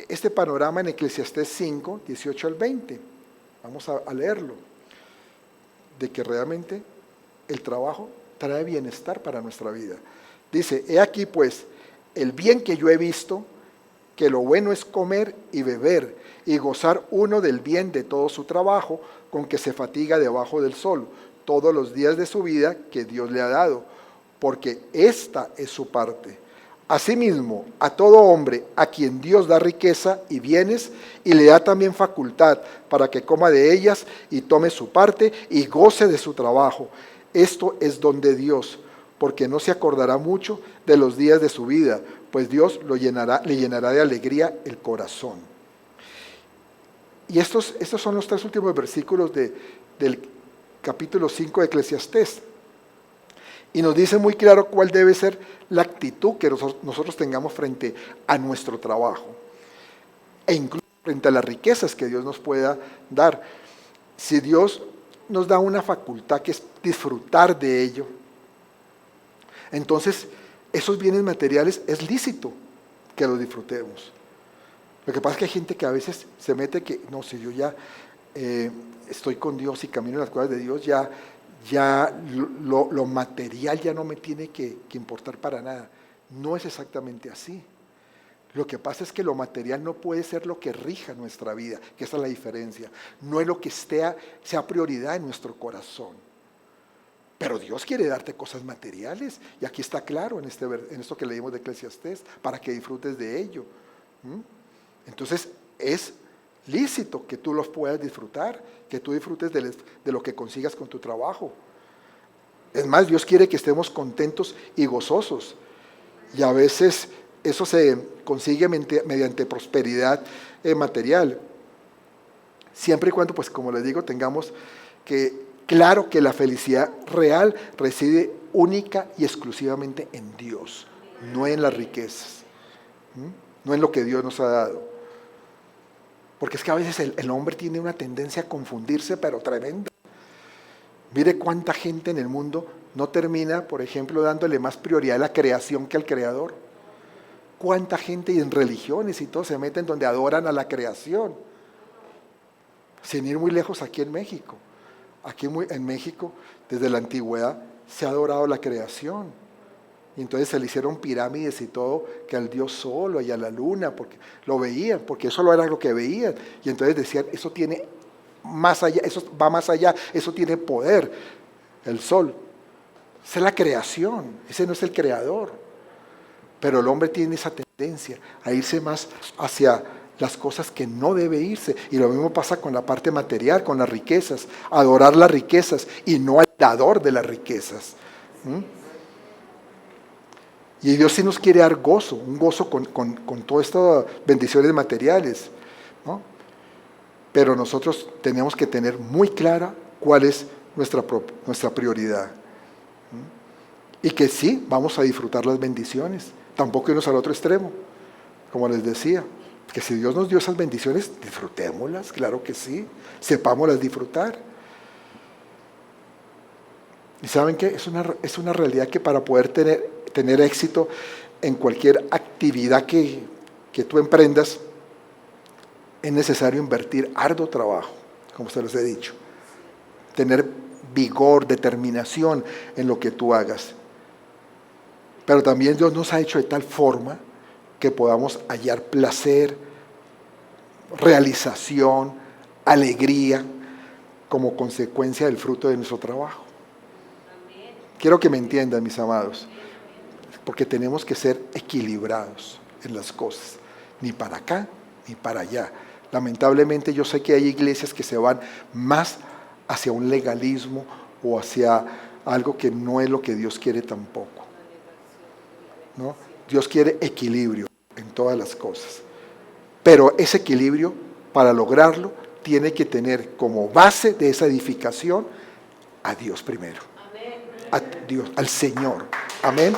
este panorama en Eclesiastés 5, 18 al 20. Vamos a leerlo. De que realmente el trabajo trae bienestar para nuestra vida. Dice, he aquí pues, el bien que yo he visto, que lo bueno es comer y beber y gozar uno del bien de todo su trabajo con que se fatiga debajo del sol todos los días de su vida que Dios le ha dado, porque esta es su parte. Asimismo, a todo hombre a quien Dios da riqueza y bienes y le da también facultad para que coma de ellas y tome su parte y goce de su trabajo. Esto es don de Dios, porque no se acordará mucho de los días de su vida, pues Dios le llenará de alegría el corazón. Y estos son los 3 últimos versículos del capítulo 5 de Eclesiastés. Y nos dice muy claro cuál debe ser la actitud que nosotros tengamos frente a nuestro trabajo. E incluso frente a las riquezas que Dios nos pueda dar. Si Dios nos da una facultad que es disfrutar de ello, entonces esos bienes materiales es lícito que los disfrutemos. Lo que pasa es que hay gente que a veces se mete que, no, si yo ya estoy con Dios y camino en las cosas de Dios, ya lo material ya no me tiene que importar para nada. No es exactamente así. Lo que pasa es que lo material no puede ser lo que rija nuestra vida, que esa es la diferencia. No es lo que sea prioridad en nuestro corazón. Pero Dios quiere darte cosas materiales, y aquí está claro en esto que leímos de Eclesiastés, para que disfrutes de ello. Entonces es lícito que tú los puedas disfrutar, que tú disfrutes de lo que consigas con tu trabajo. Es más, Dios quiere que estemos contentos y gozosos, y a veces eso se consigue mediante prosperidad material, siempre y cuando, pues como les digo, tengamos claro que la felicidad real reside única y exclusivamente en Dios, no en las riquezas, no en lo que Dios nos ha dado. Porque es que a veces el hombre tiene una tendencia a confundirse, pero tremenda. Mire cuánta gente en el mundo no termina, por ejemplo, dándole más prioridad a la creación que al creador. Cuánta gente y en religiones y todo se meten donde adoran a la creación. Sin ir muy lejos, aquí en México. Aquí en México, desde la antigüedad, se ha adorado la creación. Y entonces se le hicieron pirámides y todo, que al Dios solo y a la luna, porque lo veían, porque eso era lo que veían. Y entonces decían, eso tiene más allá, eso va más allá, eso tiene poder. El sol, esa es la creación, ese no es el creador. Pero el hombre tiene esa tendencia a irse más hacia las cosas que no debe irse. Y lo mismo pasa con la parte material, con las riquezas. Adorar las riquezas y no al dador de las riquezas. Y Dios sí nos quiere dar gozo, un gozo con todas estas bendiciones materiales, ¿no? Pero nosotros tenemos que tener muy clara cuál es nuestra prioridad. Y que sí, vamos a disfrutar las bendiciones, tampoco irnos al otro extremo, como les decía, que si Dios nos dio esas bendiciones, disfrutémoslas, claro que sí, sepámoslas disfrutar. Y ¿saben qué? Es una realidad que para poder tener éxito en cualquier actividad que tú emprendas, es necesario invertir arduo trabajo, como se les he dicho, tener vigor, determinación en lo que tú hagas. Pero también Dios nos ha hecho de tal forma que podamos hallar placer, realización, alegría, como consecuencia del fruto de nuestro trabajo. Quiero que me entiendan, mis amados, porque tenemos que ser equilibrados en las cosas, ni para acá ni para allá. Lamentablemente yo sé que hay iglesias que se van más hacia un legalismo o hacia algo que no es lo que Dios quiere tampoco, ¿no? Dios quiere equilibrio en todas las cosas, pero ese equilibrio, para lograrlo, tiene que tener como base de esa edificación a Dios primero, a Dios, al Señor. Amén.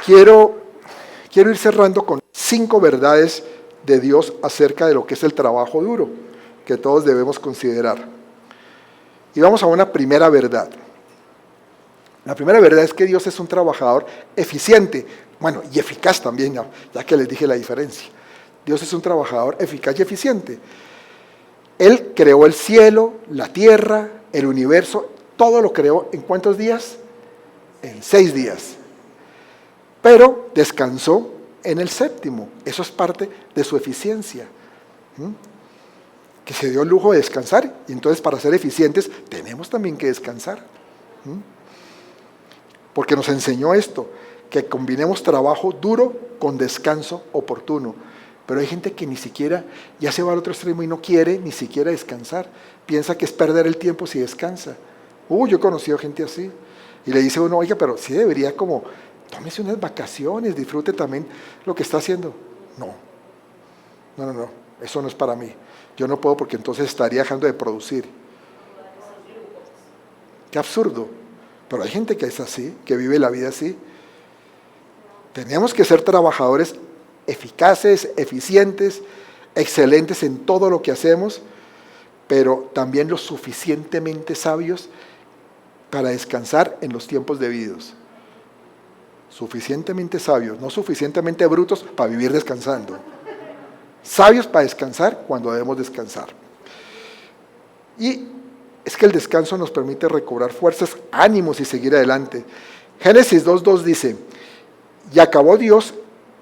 Quiero ir cerrando con 5 verdades de Dios acerca de lo que es el trabajo duro, que todos debemos considerar. Y vamos a una primera verdad. La primera verdad es que Dios es un trabajador eficiente, bueno, y eficaz también, ya que les dije la diferencia. Dios es un trabajador eficaz y eficiente. Él creó el cielo, la tierra, el universo, todo lo creó ¿en cuántos días? En 6 días. Pero descansó en el 7º. Eso es parte de su eficiencia. Que se dio el lujo de descansar. Y entonces, para ser eficientes, tenemos también que descansar. Porque nos enseñó esto, que combinemos trabajo duro con descanso oportuno. Pero hay gente que ni siquiera, ya se va al otro extremo y no quiere ni siquiera descansar. Piensa que es perder el tiempo si descansa. Yo he conocido gente así. Y le dice uno, oiga, pero sí debería como, tómese unas vacaciones, disfrute también lo que está haciendo. No, eso no es para mí. Yo no puedo porque entonces estaría dejando de producir. Qué absurdo. Pero hay gente que es así, que vive la vida así. Tenemos que ser trabajadores eficaces, eficientes, excelentes en todo lo que hacemos, pero también lo suficientemente sabios para descansar en los tiempos debidos. Suficientemente sabios, no suficientemente brutos para vivir descansando. Sabios para descansar cuando debemos descansar. Y es que el descanso nos permite recobrar fuerzas, ánimos y seguir adelante. Génesis 2:2 dice: y acabó Dios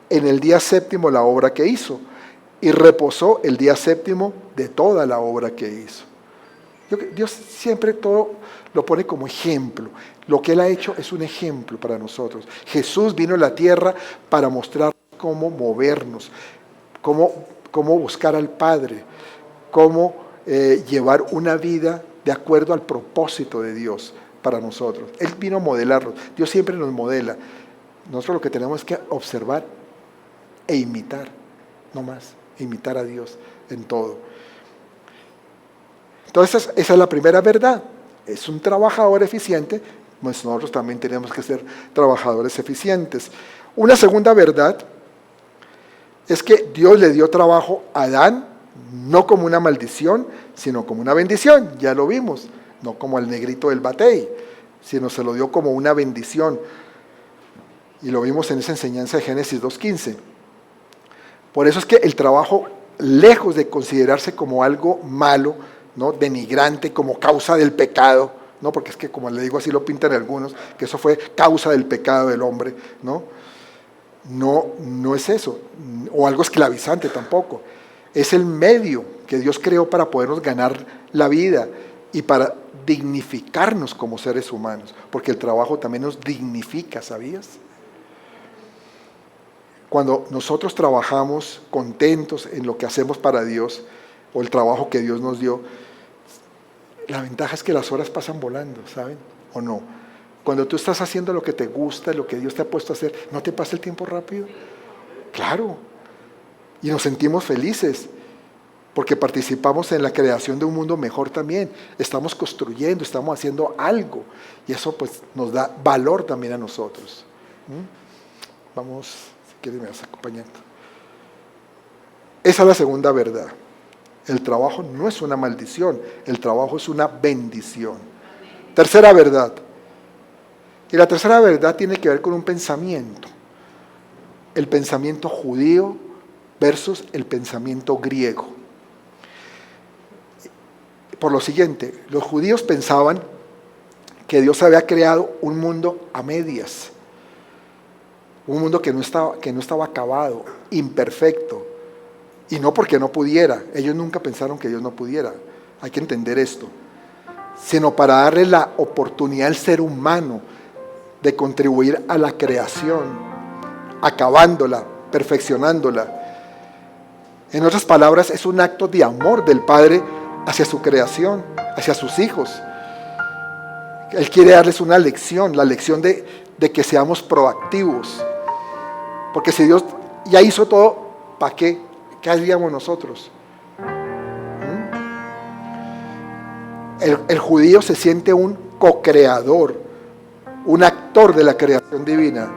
en el día séptimo la obra que hizo, y reposó el día séptimo de toda la obra que hizo. Dios siempre todo lo pone como ejemplo. Lo que Él ha hecho es un ejemplo para nosotros. Jesús vino a la tierra para mostrar cómo movernos, cómo buscar al Padre, cómo llevar una vida de acuerdo al propósito de Dios para nosotros. Él vino a modelarnos. Dios siempre nos modela. Nosotros lo que tenemos es que observar e imitar, no más, imitar a Dios en todo. Entonces, esa es la primera verdad. Es un trabajador eficiente, pues nosotros también tenemos que ser trabajadores eficientes. Una segunda verdad es que Dios le dio trabajo a Adán, no como una maldición, sino como una bendición. Ya lo vimos, no como al negrito del batey, sino se lo dio como una bendición. Y lo vimos en esa enseñanza de Génesis 2:15. Por eso es que el trabajo, lejos de considerarse como algo malo, ¿no?, denigrante, como causa del pecado, ¿no?, porque es que, como le digo, así lo pintan algunos, que eso fue causa del pecado del hombre, ¿no? No es eso, o algo esclavizante tampoco. Es el medio que Dios creó para podernos ganar la vida y para dignificarnos como seres humanos, porque el trabajo también nos dignifica, ¿sabías? Cuando nosotros trabajamos contentos en lo que hacemos para Dios, o el trabajo que Dios nos dio, la ventaja es que las horas pasan volando, ¿saben? ¿O no? Cuando tú estás haciendo lo que te gusta, lo que Dios te ha puesto a hacer, ¿no te pasa el tiempo rápido? Claro. Y nos sentimos felices, porque participamos en la creación de un mundo mejor también. Estamos construyendo, estamos haciendo algo, y eso pues nos da valor también a nosotros. Vamos, si quieres me vas acompañando. Esa es la segunda verdad. El trabajo no es una maldición, el trabajo es una bendición. Tercera verdad. Y la tercera verdad tiene que ver con un pensamiento. El pensamiento judío versus el pensamiento griego. Por lo siguiente, los judíos pensaban que Dios había creado un mundo a medias. Un mundo que no estaba acabado, imperfecto. Y no porque no pudiera, ellos nunca pensaron que Dios no pudiera, hay que entender esto, sino para darle la oportunidad al ser humano de contribuir a la creación, acabándola, perfeccionándola. En otras palabras, es un acto de amor del Padre hacia su creación, hacia sus hijos. Él quiere darles una lección, la lección de que seamos proactivos, porque si Dios ya hizo todo, ¿para qué? ¿Qué haríamos nosotros? El judío se siente un co-creador, un actor de la creación divina.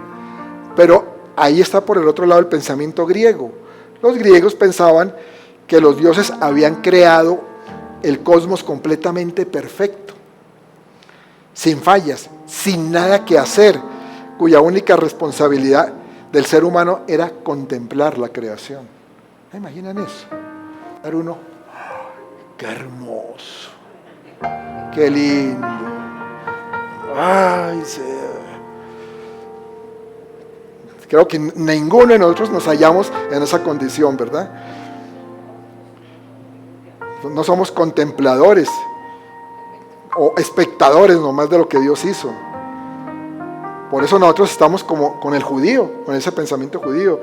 Pero ahí está por el otro lado el pensamiento griego. Los griegos pensaban que los dioses habían creado el cosmos completamente perfecto, sin fallas, sin nada que hacer, cuya única responsabilidad del ser humano era contemplar la creación. ¿Me imaginan eso? Dar uno, qué hermoso, qué lindo. Ay, creo que ninguno de nosotros nos hallamos en esa condición, ¿verdad? No somos contempladores o espectadores nomás de lo que Dios hizo. Por eso nosotros estamos como con el judío, con ese pensamiento judío.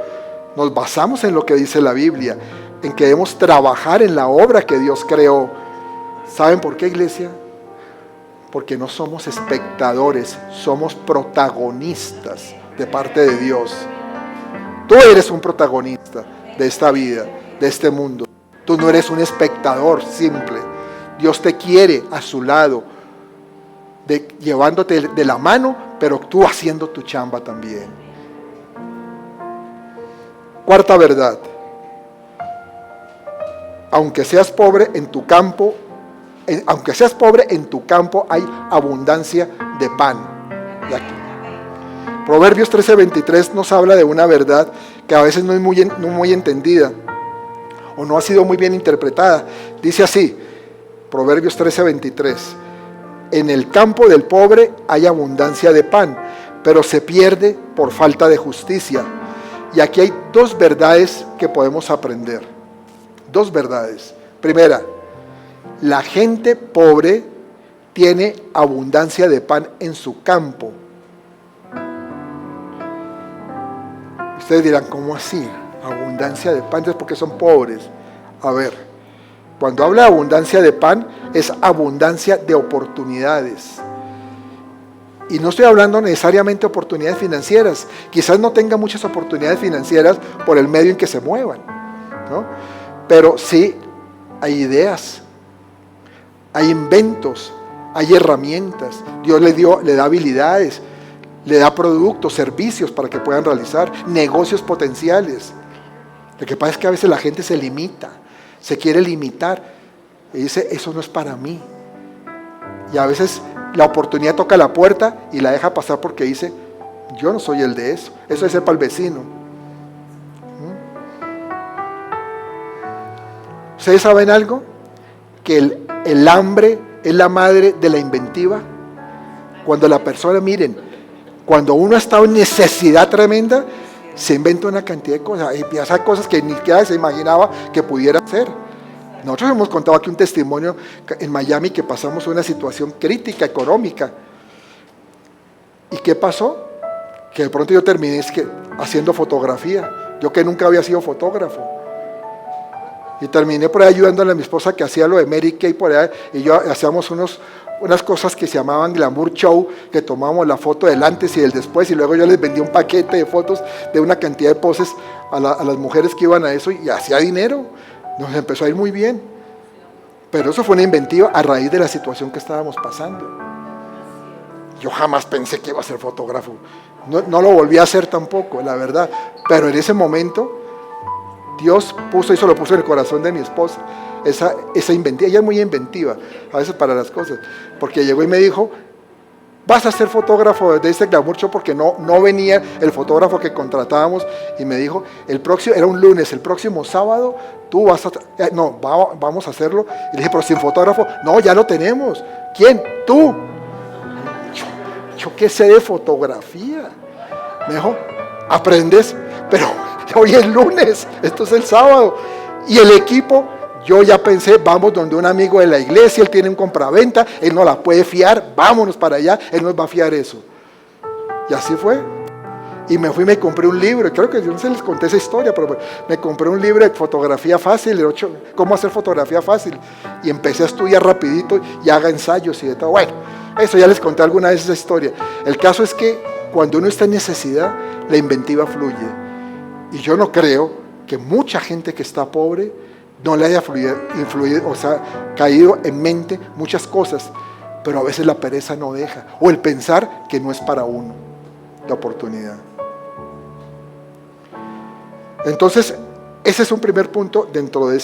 Nos basamos en lo que dice la Biblia, en que debemos trabajar en la obra que Dios creó. ¿Saben por qué, iglesia? Porque no somos espectadores, somos protagonistas de parte de Dios. Tú eres un protagonista de esta vida, de este mundo. Tú no eres un espectador simple. Dios te quiere a su lado, llevándote de la mano, pero tú haciendo tu chamba también. Cuarta verdad. Aunque seas pobre en tu campo, hay abundancia de pan. Y aquí. Proverbios 13:23 nos habla de una verdad que a veces no es muy entendida o no ha sido muy bien interpretada. Dice así, Proverbios 13:23: en el campo del pobre hay abundancia de pan, pero se pierde por falta de justicia. Y aquí hay dos verdades que podemos aprender. Dos verdades. Primera, la gente pobre tiene abundancia de pan en su campo. Ustedes dirán, ¿cómo así? Abundancia de pan, entonces ¿por qué son pobres? A ver, cuando habla de abundancia de pan, es abundancia de oportunidades. Y no estoy hablando necesariamente de oportunidades financieras. Quizás no tenga muchas oportunidades financieras por el medio en que se muevan, ¿no? Pero sí hay ideas, hay inventos, hay herramientas. Dios le da habilidades, le da productos, servicios para que puedan realizar negocios potenciales. Lo que pasa es que a veces la gente se limita, se quiere limitar y dice, eso no es para mí. Y a veces la oportunidad toca la puerta y la deja pasar porque dice, yo no soy el de eso, eso es ser para el vecino. ¿Ustedes saben algo? Que el hambre es la madre de la inventiva. Cuando la persona, miren, cuando uno ha estado en necesidad tremenda, se inventa una cantidad de cosas, y hace cosas que ni siquiera se imaginaba que pudiera hacer. Nosotros hemos contado aquí un testimonio en Miami que pasamos una situación crítica económica. ¿Y qué pasó? Que de pronto yo terminé haciendo fotografía. Yo que nunca había sido fotógrafo. Y terminé por ahí ayudándole a mi esposa que hacía lo de Mary Kay por allá. Y yo hacíamos unas cosas que se llamaban glamour show, que tomábamos la foto del antes y del después. Y luego yo les vendía un paquete de fotos de una cantidad de poses a las mujeres que iban a eso y hacía dinero. Nos empezó a ir muy bien. Pero eso fue una inventiva a raíz de la situación que estábamos pasando. Yo jamás pensé que iba a ser fotógrafo. No lo volví a hacer tampoco, la verdad. Pero en ese momento Dios eso lo puso en el corazón de mi esposa, esa inventiva. Ella es muy inventiva a veces para las cosas, porque llegó y me dijo, vas a ser fotógrafo de este glamour show, porque no venía el fotógrafo que contratábamos, y me dijo, era un lunes, el próximo sábado tú vamos a hacerlo. Y le dije, pero sin fotógrafo. No, ya lo tenemos. ¿Quién? Tú. Yo qué sé de fotografía. Me dijo, aprendes, pero hoy es lunes, esto es el sábado. Y el equipo, yo ya pensé, vamos donde un amigo de la iglesia, él tiene un compraventa, él nos la puede fiar, vámonos para allá, él nos va a fiar eso. Y así fue. Y me fui y me compré un libro, creo que yo no sé, les conté esa historia, pero me compré un libro de fotografía fácil, cómo hacer fotografía fácil. Y empecé a estudiar rapidito y haga ensayos y de todo. Bueno, eso ya les conté alguna vez esa historia. El caso es que cuando uno está en necesidad, la inventiva fluye. Y yo no creo que mucha gente que está pobre no le haya influido, o sea, caído en mente muchas cosas, pero a veces la pereza no deja, o el pensar que no es para uno la oportunidad. Entonces, ese es un primer punto dentro de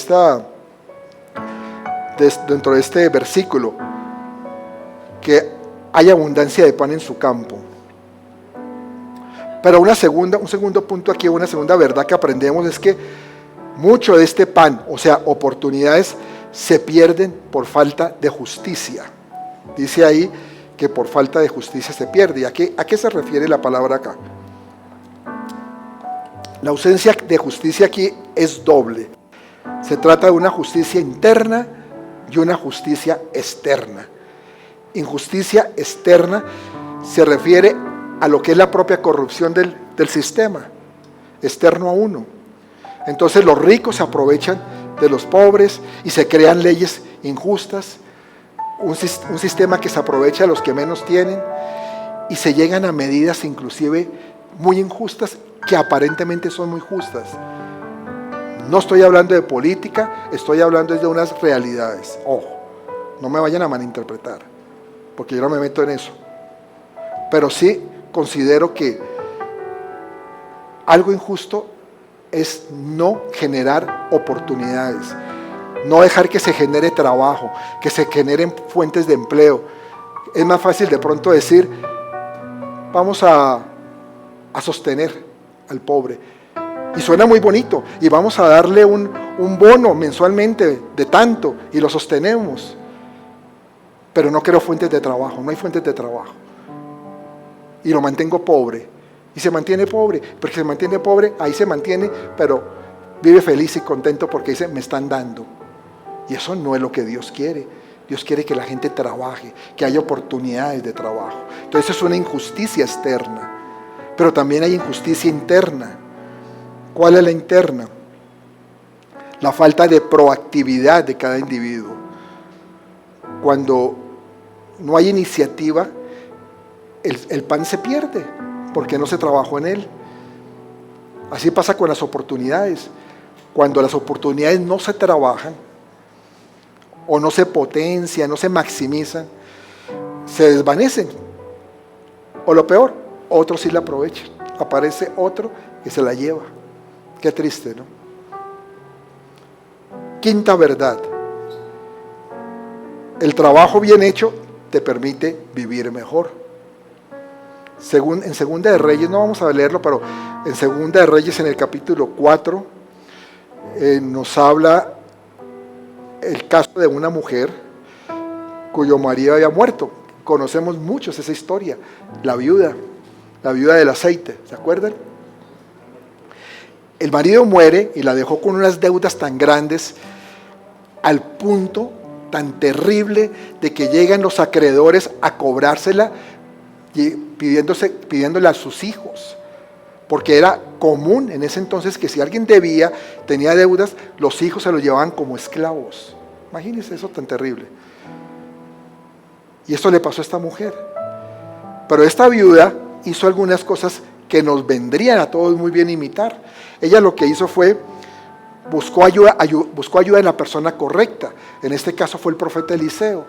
este versículo, que hay abundancia de pan en su campo. Pero un segundo punto aquí, una segunda verdad que aprendemos es que mucho de este pan, o sea, oportunidades, se pierden por falta de justicia. Dice ahí que por falta de justicia se pierde. ¿Y a qué se refiere la palabra acá? La ausencia de justicia aquí es doble. Se trata de una justicia interna y una justicia externa. Injusticia externa se refiere a lo que es la propia corrupción del sistema, externo a uno. Entonces los ricos se aprovechan de los pobres y se crean leyes injustas, un sistema que se aprovecha de los que menos tienen, y se llegan a medidas inclusive muy injustas que aparentemente son muy justas. No estoy hablando de política, estoy hablando de unas realidades. Ojo, no me vayan a malinterpretar, porque yo no me meto en eso. Pero sí considero que algo injusto es no generar oportunidades, no dejar que se genere trabajo, que se generen fuentes de empleo. Es más fácil de pronto decir, vamos a sostener al pobre. Y suena muy bonito, y vamos a darle un bono mensualmente de tanto, y lo sostenemos. Pero no creo fuentes de trabajo, no hay fuentes de trabajo. Y lo mantengo pobre. Y se mantiene pobre, porque se mantiene pobre, ahí se mantiene, pero vive feliz y contento porque dice, me están dando. Y eso no es lo que Dios quiere. Dios quiere que la gente trabaje, que haya oportunidades de trabajo. Entonces es una injusticia externa, pero también hay injusticia interna. ¿Cuál es la interna? La falta de proactividad de cada individuo. Cuando no hay iniciativa, el pan se pierde, porque no se trabajó en él. Así pasa con las oportunidades. Cuando las oportunidades no se trabajan, o no se potencian, no se maximizan, se desvanecen. O lo peor, otros sí la aprovechan. Aparece otro que se la lleva. Qué triste, ¿no? Quinta verdad. El trabajo bien hecho te permite vivir mejor. En Segunda de Reyes, no vamos a leerlo, pero en Segunda de Reyes, en el capítulo 4, nos habla el caso de una mujer cuyo marido había muerto. Conocemos muchos esa historia, la viuda del aceite, ¿se acuerdan? El marido muere y la dejó con unas deudas tan grandes, al punto tan terrible de que llegan los acreedores a cobrársela, pidiéndole a sus hijos, porque era común en ese entonces que si alguien tenía deudas, los hijos se los llevaban como esclavos. Imagínense eso tan terrible. Y esto le pasó a esta mujer. Pero esta viuda hizo algunas cosas que nos vendrían a todos muy bien imitar. Ella lo que hizo fue, buscó ayuda de la persona correcta. En este caso fue el profeta Eliseo.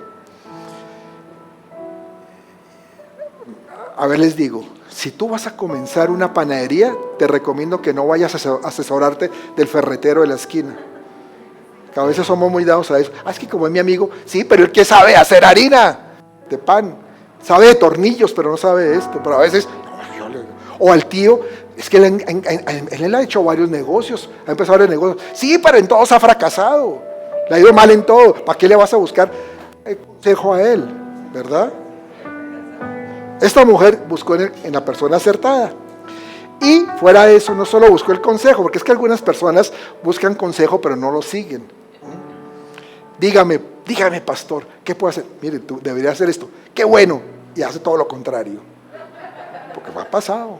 A ver, les digo, si tú vas a comenzar una panadería, te recomiendo que no vayas a asesorarte del ferretero de la esquina. Que a veces somos muy dados a eso. Es que como es mi amigo, sí, pero él que sabe hacer harina de pan, sabe de tornillos, pero no sabe de esto. Pero a veces, o al tío, es que él ha hecho varios negocios, ha empezado varios negocios. Sí, pero en todos ha fracasado, le ha ido mal en todo. ¿Para qué le vas a buscar el consejo a él? ¿Verdad? Esta mujer buscó en la persona acertada. Y fuera de eso, no solo buscó el consejo, porque es que algunas personas buscan consejo, pero no lo siguen. Dígame, pastor, ¿qué puedo hacer? Mire, tú deberías hacer esto. ¡Qué bueno! Y hace todo lo contrario. Porque me ha pasado.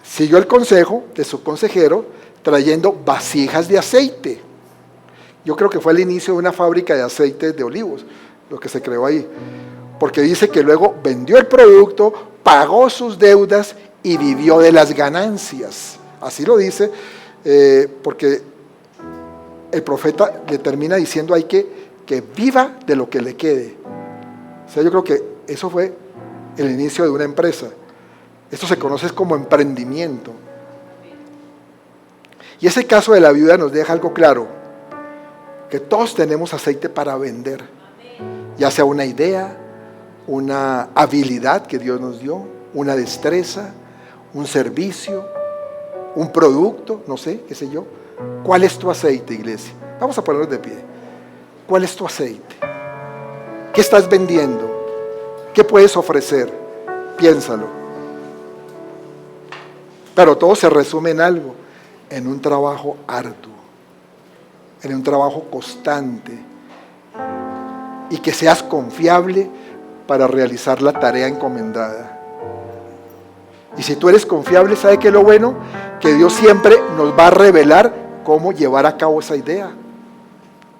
Siguió el consejo de su consejero, trayendo vasijas de aceite. Yo creo que fue el inicio de una fábrica de aceites de olivos, lo que se creó ahí. Porque dice que luego vendió el producto, pagó sus deudas y vivió de las ganancias. Así lo dice, porque el profeta le termina diciendo ahí que viva de lo que le quede. O sea, yo creo que eso fue el inicio de una empresa. Esto se conoce como emprendimiento. Y ese caso de la viuda nos deja algo claro, que todos tenemos aceite para vender, ya sea una idea, una habilidad que Dios nos dio, una destreza, un servicio, un producto, no sé, qué sé yo. ¿Cuál es tu aceite, iglesia? Vamos a ponernos de pie. ¿Cuál es tu aceite? ¿Qué estás vendiendo? ¿Qué puedes ofrecer? Piénsalo. Pero todo se resume en algo, en un trabajo arduo, en un trabajo constante, y que seas confiable para realizar la tarea encomendada. Y si tú eres confiable, ¿sabe qué es lo bueno? Que Dios siempre nos va a revelar cómo llevar a cabo esa idea,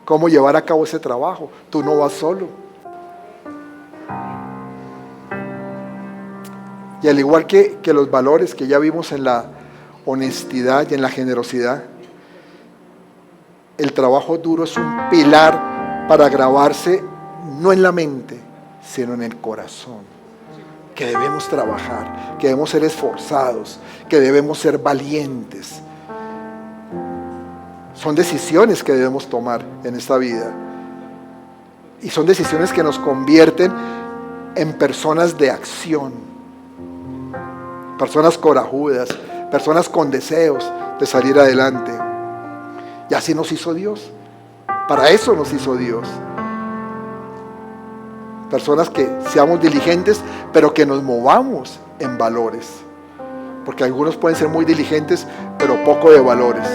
cómo llevar a cabo ese trabajo. Tú no vas solo. Y al igual que los valores que ya vimos en la honestidad y en la generosidad, el trabajo duro es un pilar para grabarse no en la mente, sino en el corazón. que debemos trabajar, que debemos ser esforzados, que debemos ser valientes. Son decisiones que debemos tomar en esta vida. Y son decisiones que nos convierten en personas de acción, personas corajudas, personas con deseos de salir adelante. Y así nos hizo Dios. Para eso nos hizo Dios. Personas que seamos diligentes, pero que nos movamos en valores. Porque algunos pueden ser muy diligentes, pero poco de valores.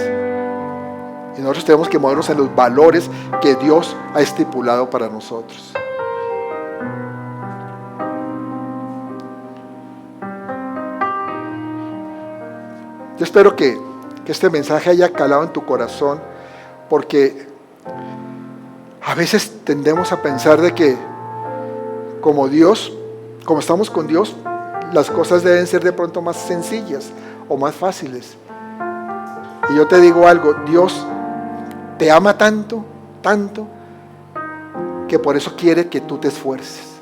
Y nosotros tenemos que movernos en los valores que Dios ha estipulado para nosotros. Yo espero que este mensaje haya calado en tu corazón, porque a veces tendemos a pensar de que como estamos con Dios, las cosas deben ser de pronto más sencillas o más fáciles. Y yo te digo algo, Dios te ama tanto, tanto, que por eso quiere que tú te esfuerces,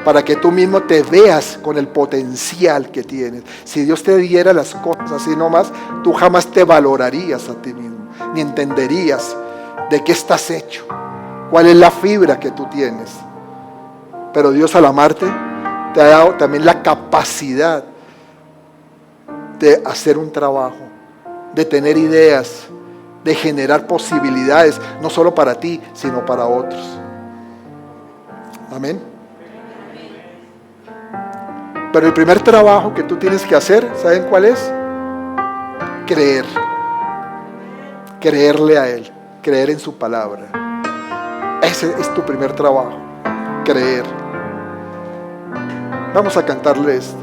para que tú mismo te veas con el potencial que tienes. Si Dios te diera las cosas así nomás, tú jamás te valorarías a ti mismo, ni entenderías de qué estás hecho, cuál es la fibra que tú tienes. Pero Dios, al amarte, te ha dado también la capacidad de hacer un trabajo, de tener ideas, de generar posibilidades, no solo para ti, sino para otros. Amén. Pero el primer trabajo que tú tienes que hacer, ¿saben cuál es? Creer. Creerle a Él, creer en su palabra. Ese es tu primer trabajo, creer. Vamos a cantarle esto.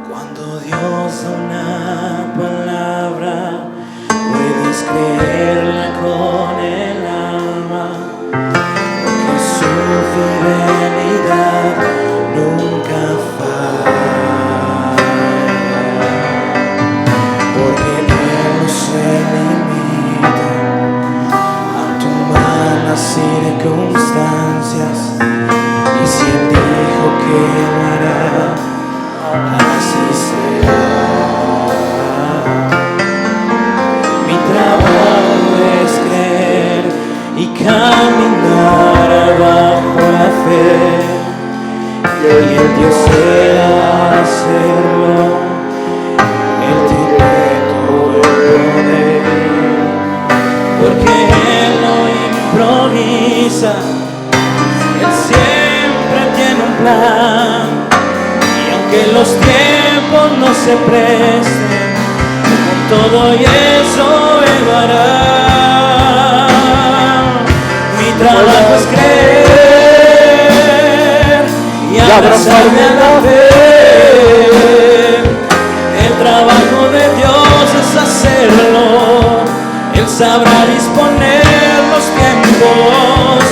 Cuando Dios da una palabra, puedes creerla con el alma, porque su fidelidad nunca falla, porque Él no se limita a tu malas circunstancias, y si Él dijo que lo hará, así será. Mi trabajo es creer y caminar bajo la fe, y el Dios sea hacerlo. Él tiene todo el poder, porque Él no improvisa, Él siempre tiene un plan. Que los tiempos no se presten, con todo y eso Él lo hará. Mi trabajo es creer y abrazarme a la fe. El trabajo de Dios es hacerlo, Él sabrá disponer los tiempos.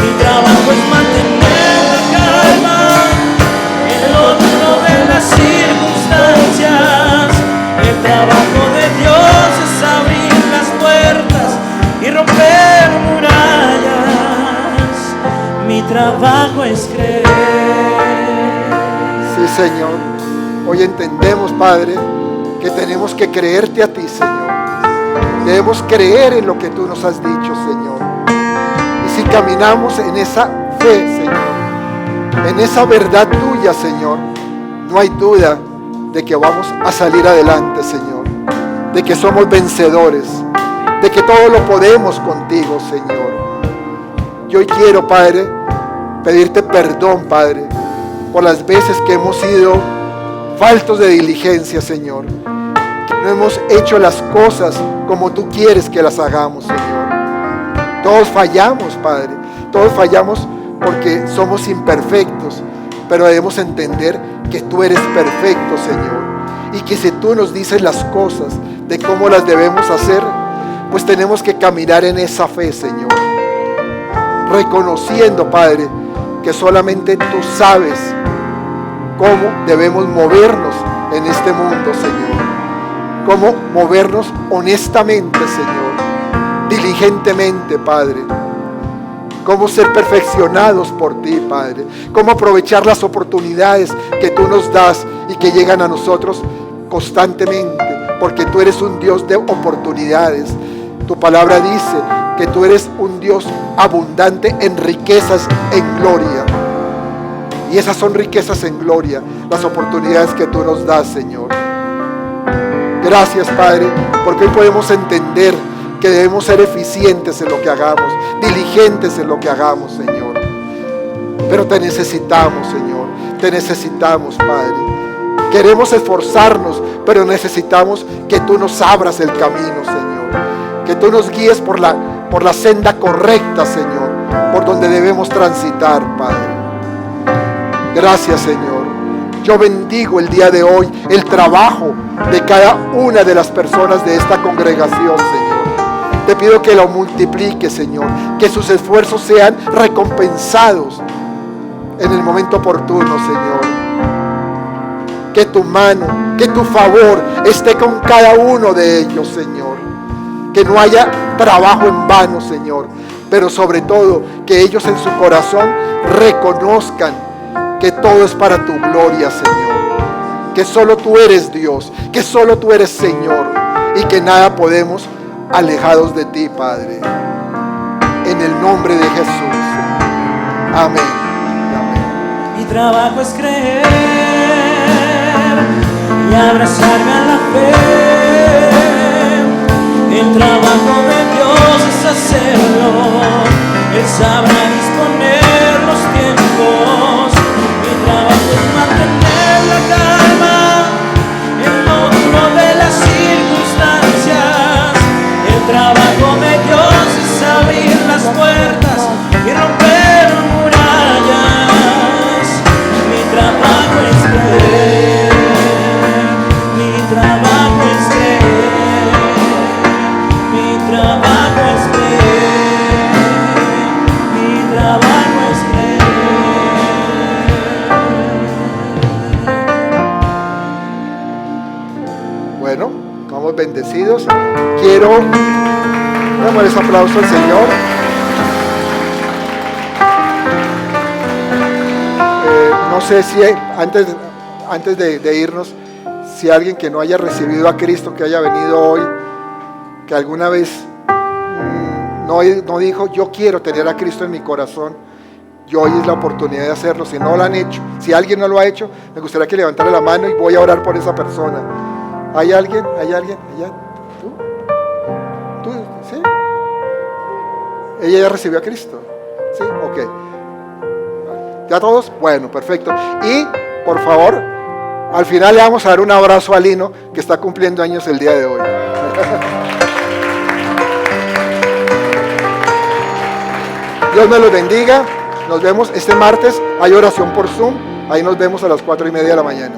Mi trabajo es mantener la calma de las circunstancias. El trabajo de Dios es abrir las puertas y romper murallas. Mi trabajo es creer. Sí, Señor. Hoy entendemos, Padre, que tenemos que creerte a ti, Señor. Debemos creer en lo que tú nos has dicho, Señor. Y si caminamos en esa fe, Señor, en esa verdad tuya, Señor, no hay duda de que vamos a salir adelante, Señor, de que somos vencedores, de que todo lo podemos contigo, Señor. Yo hoy quiero, Padre, pedirte perdón, Padre, por las veces que hemos sido faltos de diligencia, Señor. No hemos hecho las cosas como tú quieres que las hagamos, Señor. Todos fallamos, Padre, todos fallamos porque somos imperfectos, pero debemos entender que tú eres perfecto, Señor, y que si tú nos dices las cosas de cómo las debemos hacer, pues tenemos que caminar en esa fe, Señor, reconociendo, Padre, que solamente tú sabes cómo debemos movernos en este mundo, Señor, cómo movernos honestamente, Señor, diligentemente, Padre. cómo ser perfeccionados por ti, Padre, cómo aprovechar las oportunidades que tú nos das y que llegan a nosotros constantemente, porque tú eres un Dios de oportunidades. Tu palabra dice que tú eres un Dios abundante en riquezas, en gloria. Y esas son riquezas en gloria, las oportunidades que tú nos das, Señor. Gracias, Padre, porque hoy podemos entender que debemos ser eficientes en lo que hagamos, diligentes en lo que hagamos, Señor. Pero te necesitamos, Señor, te necesitamos, Padre. Queremos esforzarnos, pero necesitamos que tú nos abras el camino, Señor. Que tú nos guíes por la senda correcta, Señor, por donde debemos transitar, Padre. Gracias, Señor. Yo bendigo el día de hoy el trabajo de cada una de las personas de esta congregación, Señor. Te pido que lo multiplique, Señor, que sus esfuerzos sean recompensados en el momento oportuno, Señor. Que tu mano, que tu favor esté con cada uno de ellos, Señor. Que no haya trabajo en vano, Señor, pero sobre todo que ellos en su corazón reconozcan que todo es para tu gloria, Señor, que solo tú eres Dios, que solo tú eres Señor y que nada podemos alejados de ti, Padre, en el nombre de Jesús. Amén. Amén. Mi trabajo es creer y abrazarme a la fe. El trabajo de Dios es hacerlo. Él sabrá disponer los tiempos. Mi trabajo es mantener la calma en lo duro de las circunstancias. El trabajo de Dios es abrir las puertas y romper murallas. Mi trabajo es creer. Mi trabajo es creer. Mi trabajo es creer. Mi trabajo es creer. Bueno, vamos bendecidos. Quiero darles aplauso al Señor. No sé si antes de irnos, si alguien que no haya recibido a Cristo, que haya venido hoy, que alguna vez no dijo, yo quiero tener a Cristo en mi corazón, y hoy es la oportunidad de hacerlo. Si no lo han hecho, si alguien no lo ha hecho, me gustaría que levantara la mano y voy a orar por esa persona. ¿Hay alguien? ¿Hay alguien? ¿Allá? ¿Tú? ¿Sí? ¿Ella ya recibió a Cristo? ¿Sí? Ok. ¿Ya todos? Bueno, perfecto. Y, por favor, al final le vamos a dar un abrazo a Lino, que está cumpliendo años el día de hoy. Dios me los bendiga. Nos vemos este martes. Hay oración por Zoom. Ahí nos vemos a las 4:30 de la mañana.